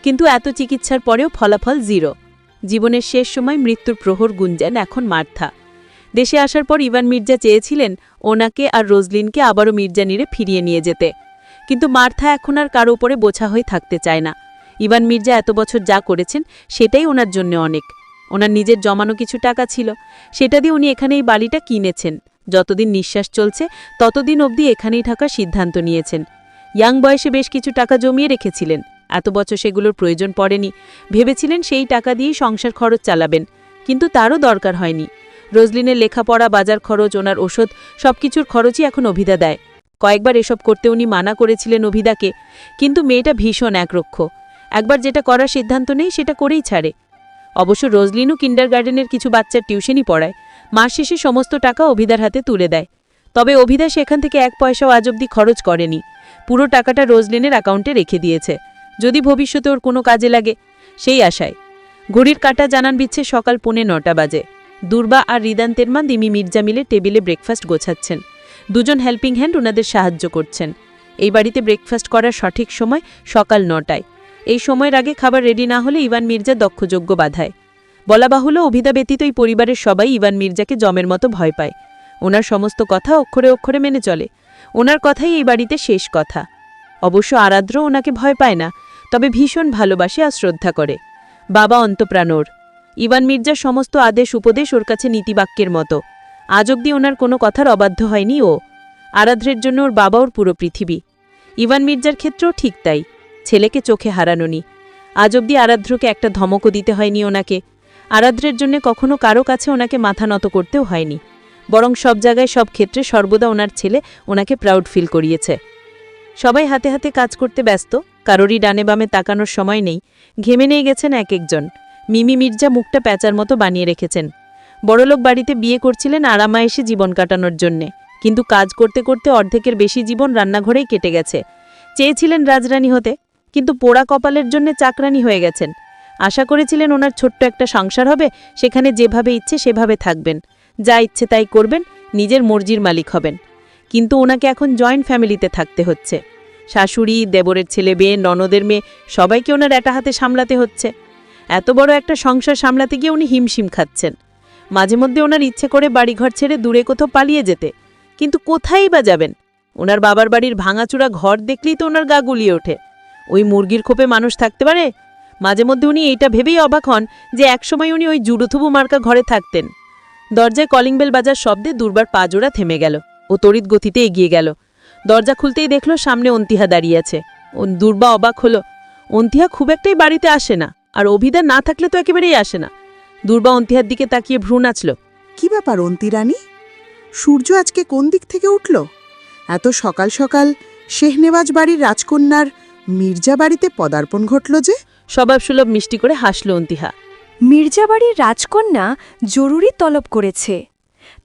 Speaker 4: কিন্তু এত চিকিৎসার পরেও ফলাফল 0। জীবনের শেষ সময় মৃত্যুর প্রহর গুঞ্জেন এখন মার্থা। দেশে আসার পর ইভান মির্জা চেয়েছিলেন ওনাকে আর রোজলিনকে আবারও মির্জানিরে ফিরিয়ে নিয়ে যেতে, কিন্তু মার্থা এখন আর কারো উপরে বোঝা হয়ে থাকতে চায় না। ইভান মির্জা এত বছর যা করেছেন সেটাই ওনার জন্য অনেক। ওনার নিজের জমানো কিছু টাকা ছিল, সেটা দিয়ে উনি এখানে এই বাড়িটা কিনেছেন। যতদিন নিঃশ্বাস চলছে ততদিন অবধি এখানেই থাকার সিদ্ধান্ত নিয়েছেন। ইয়াং বয়সে বেশ কিছু টাকা জমিয়ে রেখেছিলেন। এত বছর সেগুলোর প্রয়োজন পড়েনি। ভেবেছিলেন সেই টাকা দিয়েই সংসার খরচ চালাবেন, কিন্তু তারও দরকার হয়নি। রোজলিনের লেখাপড়া, বাজার খরচ, ওনার ওষুধ সবকিছুর খরচই এখন অভিধা দেয়। কয়েকবার এসব করতে উনি মানা করেছিলেন অভিধাকে, কিন্তু মেয়েটা ভীষণ একরক্ষ। একবার যেটা করার সিদ্ধান্ত নেই সেটা করেই ছাড়ে। অবশ্য রোজলিনও কিন্ডারগার্ডেনের কিছু বাচ্চার টিউশনই পড়ায়। মাস শেষে সমস্ত টাকা অভিধার হাতে তুলে দেয়। তবে অভিধা সেখান থেকে 1 পয়সাও আজ অবধি খরচ করেনি। পুরো টাকাটা রোজলিনের অ্যাকাউন্টে রেখে দিয়েছে, যদি ভবিষ্যতে ওর কোনো কাজে লাগে সেই আশায়। ঘড়ির কাঁটা জানান দিচ্ছে সকাল 9:45 বাজে। দুর্বা আর রিদান্তের মা দিমি মির্জা মিলে টেবিলে ব্রেকফাস্ট গোছাচ্ছেন। 2 জন হেল্পিং হ্যান্ড ওনাদের সাহায্য করছেন। এই বাড়িতে ব্রেকফাস্ট করার সঠিক সময় সকাল 9টায়। এই সময়ের আগে খাবার রেডি না হলে ইভান মির্জা দক্ষযোগ্য বাধায়। বলা বাহুল্য অভিধা ব্যতীত এই পরিবারের সবাই ইভান মির্জাকে জমের মতো ভয় পায়। ওনার সমস্ত কথা অক্ষরে অক্ষরে মেনে চলে। ওনার কথাই এই বাড়িতে শেষ কথা। অবশ্য আরাধ্র ওনাকে ভয় পায় না,
Speaker 7: তবে ভীষণ ভালোবাসে আর শ্রদ্ধা করে। বাবা অন্তপ্রাণর। ইভান মির্জার সমস্ত আদেশ উপদেশ ওর কাছে নীতিবাক্যের মতো। আজ অবধি ওনার কোনো কথার অবাধ্য হয়নি ও। আরাধ্রের জন্য ওর বাবা ওর পুরো পৃথিবী। ইভান মির্জার ক্ষেত্রেও ঠিক তাই, ছেলেকে চোখে হারানোনি। আজ অবধি আরাধ্রকে একটা ধমকও দিতে হয়নি ওনাকে। আরাধ্রের জন্য কখনো কারো কাছে ওনাকে মাথা নত করতেও হয়নি, বরং সব জায়গায় সব ক্ষেত্রে সর্বদা ওনার ছেলে ওনাকে প্রাউড ফিল করিয়েছে। সবাই হাতে হাতে কাজ করতে ব্যস্ত, কারোরই ডানে বামে তাকানোর সময় নেই। ঘেমে নিয়ে গেছেন এক একজন। মিমি মির্জা মুখটা প্যাঁচার মতো বানিয়ে রেখেছেন। বড়লোক বাড়িতে বিয়ে করছিলেন আরামায়েশে জীবন কাটানোর জন্যে, কিন্তু কাজ করতে করতে অর্ধেকের বেশি জীবন রান্নাঘরেই কেটে গেছে। চেয়েছিলেন রাজরানী হতে, কিন্তু পোড়া কপালের জন্য চাকরানি হয়ে গেছেন। আশা করেছিলেন ওনার ছোট্ট একটা সংসার হবে, সেখানে যেভাবে ইচ্ছে সেভাবে থাকবেন, যা ইচ্ছে তাই করবেন, নিজের মর্জির মালিক হবেন। কিন্তু ওনাকে এখন জয়েন্ট ফ্যামিলিতে থাকতে হচ্ছে। শাশুড়ি, দেবরের ছেলে মেয়ে, ননদের মেয়ে, সবাইকে ওনার একটা হাতে সামলাতে হচ্ছে। এত বড় একটা সংসার সামলাতে গিয়ে উনি হিমশিম খাচ্ছেন। মাঝে মধ্যে ওনার ইচ্ছে করে বাড়িঘর ছেড়ে দূরে কোথাও পালিয়ে যেতে, কিন্তু কোথায় বা যাবেন? ওনার বাবার বাড়ির ভাঙাচুরা ঘর দেখলেই তো ওনার গা গুলিয়ে ওঠে। ওই মুরগির খোপে মানুষ থাকতে পারে? মাঝে মধ্যে উনি এইটা ভেবেই অবাক হন যে একসময় উনি ওই জুড়োথুবু মার্কা ঘরে থাকতেন। দরজায় কলিং বেল বাজার শব্দে দুর্বার পাজোড়া থেমে গেল। ও তড়িৎ গতিতে এগিয়ে গেল। দরজা খুলতেই দেখল সামনে অন্তিহা দাঁড়িয়ে আছে। দুর্বা অবাক হলো। অন্তিহা খুব একটাই বাড়িতে আসে না, আর অভিদা না থাকলে তো একেবারেই আসে না। দুর্বা অন্তিহার দিকে তাকিয়ে ভ্রু নাচল।
Speaker 8: কি ব্যাপার অন্তিরানী? সূর্য আজকে কোন দিক থেকে উঠল? এত সকাল সকাল শেহনেবাজ বাড়ির রাজকন্যার মির্জা বাড়িতে পদার্পণ ঘটল যে?
Speaker 7: স্বভাবসুলভ মিষ্টি করে হাসল অন্তিহা।
Speaker 16: মির্জাবাড়ির রাজকন্যা জরুরি তলব করেছে।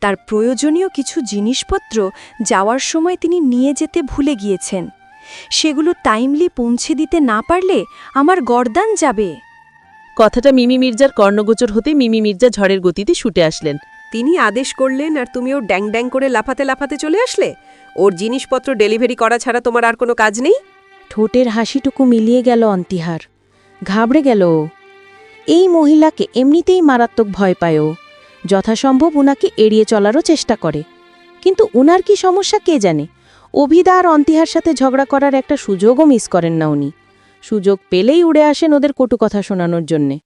Speaker 16: তার প্রয়োজনীয় কিছু জিনিসপত্র যাওয়ার সময় তিনি নিয়ে যেতে ভুলে গিয়েছেন। সেগুলো টাইমলি পৌঁছে দিতে না পারলে আমার গর্দান যাবে।
Speaker 7: কথাটা মিমি মির্জার কর্ণগোচর হতে মিমি মির্জা ঝড়ের গতিতে ছুটে আসলেন।
Speaker 6: তিনি আদেশ করলেন আর তুমি ওর ড্যাং ড্যাং করে লাফাতে লাফাতে চলে আসলে? ওর জিনিসপত্র ডেলিভারি করা ছাড়া তোমার আর কোনো কাজ নেই?
Speaker 2: ঠোঁটের হাসিটুকু মিলিয়ে গেল অন্তিহার। ঘাবড়ে গেল। এই মহিলাকে এমনিতেই মারাত্মক ভয় পায় ও। যথাসম্ভব উনাকে এড়িয়ে চলারও চেষ্টা করে, কিন্তু উনার কি সমস্যা কে জানে। অভিদা আর অন্তিহার সাথে ঝগড়া করার একটা সুযোগও মিস করেন না উনি। সুযোগ পেলেই উড়ে আসেন ওদের কটু কথা শোনানোর জন্যে।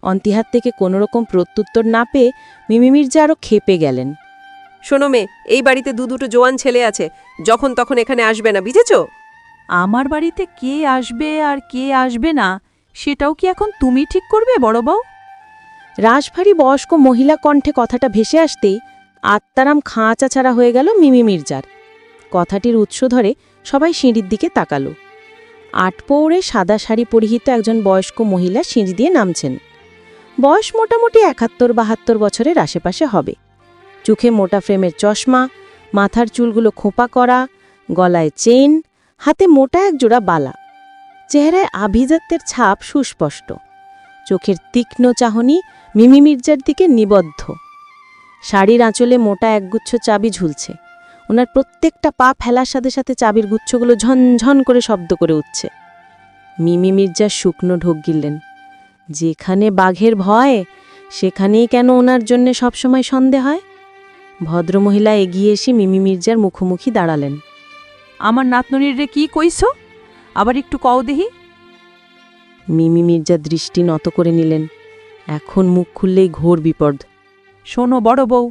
Speaker 2: অন্তিহার থেকে কোনোরকম প্রত্যুত্তর না পেয়ে মিমি মির্জা আরও ক্ষেপে গেলেন।
Speaker 6: শোনো মেয়ে, এই বাড়িতে দুটো জোয়ান ছেলে আছে, যখন তখন এখানে আসবে না, বুঝেছ?
Speaker 7: আমার বাড়িতে কে আসবে আর কে আসবে না সেটাও কি এখন তুমি ঠিক করবে বড় বউ?
Speaker 2: রাশভারী বয়স্ক মহিলা কণ্ঠে কথাটা ভেসে আসতেই আত্মারাম খাঁচা ছাড়া হয়ে গেল মিমি মির্জার। কথাটির উৎস ধরে সবাই সিঁড়ির দিকে তাকালো। আটপৌড়ে সাদা শাড়ি পরিহিত একজন বয়স্ক মহিলা সিঁড়ি দিয়ে নামছেন। বয়স মোটামুটি ৭১-৭২ বছরের আশেপাশে হবে। চোখে মোটা ফ্রেমের চশমা, মাথার চুলগুলো খোঁপা করা, গলায় চেইন, হাতে মোটা একজোড়া বালা। চেহারায় আভিজাত্যের ছাপ সুস্পষ্ট। চোখের তীক্ষ্ণ চাহনি মিমি মির্জার দিকে নিবদ্ধ। শাড়ির আঁচলে মোটা একগুচ্ছ চাবি ঝুলছে। ওনার প্রত্যেকটা পা ফেলার সাথে সাথে চাবির গুচ্ছগুলো ঝনঝন করে শব্দ করে উঠছে। মিমি মির্জা শুকনো ঢোক গিললেন। যেখানে বাঘের ভয়, সেখানেই কেন ওনার জন্যে সবসময় সন্দেহ হয়? ভদ্রমহিলা এগিয়ে এসে মিমি মির্জার মুখোমুখি দাঁড়ালেন।
Speaker 7: আমার নাতননির রে কি কইছো? আবার একটু কও দেহি।
Speaker 2: মিমি মির্জা দৃষ্টি নত করে নিলেন। এখন মুখ খুললেই ঘোর বিপদ।
Speaker 7: শোনো বড় বউ,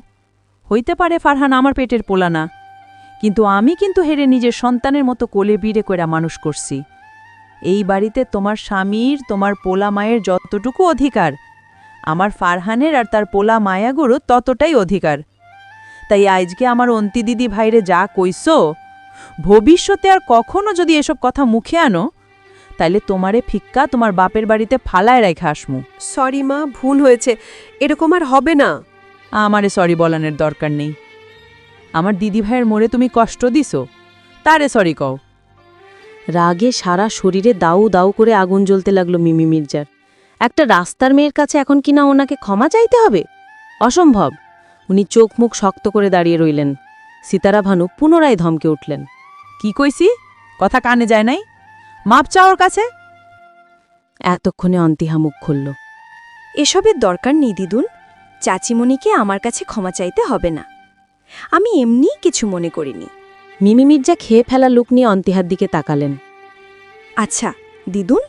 Speaker 7: হইতে পারে ফারহান আমার পেটের পোলা না, কিন্তু আমি হেরে নিজের সন্তানের মতো কোলে বিড়ে কইরা মানুষ করছি। এই বাড়িতে তোমার স্বামীর, তোমার পোলা মায়ের যতটুকু অধিকার, আমার ফারহানের আর তার পোলা মায়াগুরু ততটাই অধিকার। তাই আজকে আমার অন্তি দিদি ভাইরে যা কইছো, ভবিষ্যতে আর কখনো যদি এসব কথা মুখে আনো, তাইলে তোমারে ফিক্কা তোমার বাপের বাড়িতে ফালায় রেখে আসমু।
Speaker 6: সরি মা, ভুল হয়েছে, এরকম আর হবে না।
Speaker 7: আমারে সরি বলানের দরকার নেই। আমার দিদি ভাইয়ের মোড়ে তুমি কষ্ট দিছো, তারে সরি কও।
Speaker 2: রাগে সারা শরীরে দাউ দাউ করে আগুন জ্বলতে লাগলো মিমি মির্জার। একটা রাস্তার মেয়ের কাছে এখন কিনা ওনাকে ক্ষমা চাইতে হবে? অসম্ভব। উনি চোখ মুখ শক্ত করে দাঁড়িয়ে রইলেন। সিতারা ভানু পুনরায় ধমকে উঠলেন।
Speaker 7: কি কইছি? কথা কানে যায় নাই? মাপ চাওয়ার কাছে।
Speaker 2: এতক্ষণে অন্তিহা মুখ খুলল।
Speaker 16: এসবের দরকার নেই দিদুন। চাচিমণিকে আমার কাছে ক্ষমা চাইতে হবে না। আমি এমনিই কিছু মনে করিনি।
Speaker 2: মিমি মির্জা খেয়ে ফেলা লুক নিয়ে অন্তিহার দিকে তাকালেন।
Speaker 16: আচ্ছা দিদুন,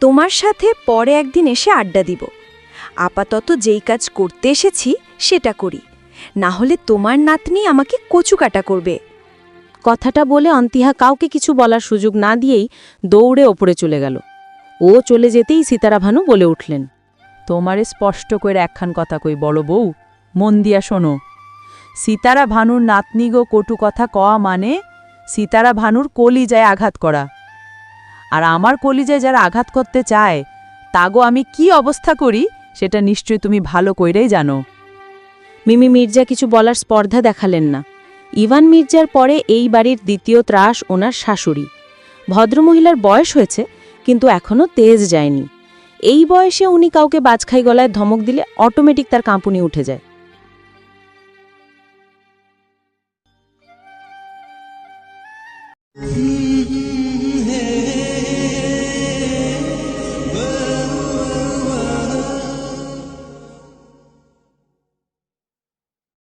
Speaker 16: তোমার সাথে পরে একদিন এসে আড্ডা দিব। আপাতত যেই কাজ করতে এসেছি সেটা করি, না হলে তোমার নাতনি আমাকে কচুকাটা করবে।
Speaker 2: কথাটা বলে অন্তিহা কাউকে কিছু বলার সুযোগ না দিয়েই দৌড়ে ওপরে চলে গেল। ও চলে যেতেই সীতারা ভানু বলে উঠলেন,
Speaker 17: তোমারে স্পষ্ট করে একখান কথা কই বড় বউ, মন দিয়া শোনো। সীতারা ভানুর নাতনিগো কটু কথা কওয়া মানে সীতারা ভানুর কলিজায় আঘাত করা। আর আমার কলিজায় যারা আঘাত করতে চায় তাগো আমি কি অবস্থা করি সেটা নিশ্চয়ই তুমি ভালো কইরেই জানো।
Speaker 2: মিমি মির্জা কিছু বলার স্পর্ধা দেখালেন না। ইভান মির্জার পরে এই বাড়ির দ্বিতীয় ত্রাস ওনার শাশুড়ি। ভদ্রমহিলার বয়স হয়েছে, কিন্তু এখনও তেজ যায়নি। এই বয়সে উনি কাউকে বাজখাই গলায় ধমক দিলে অটোমেটিক তার কাঁপুনি উঠে যায়।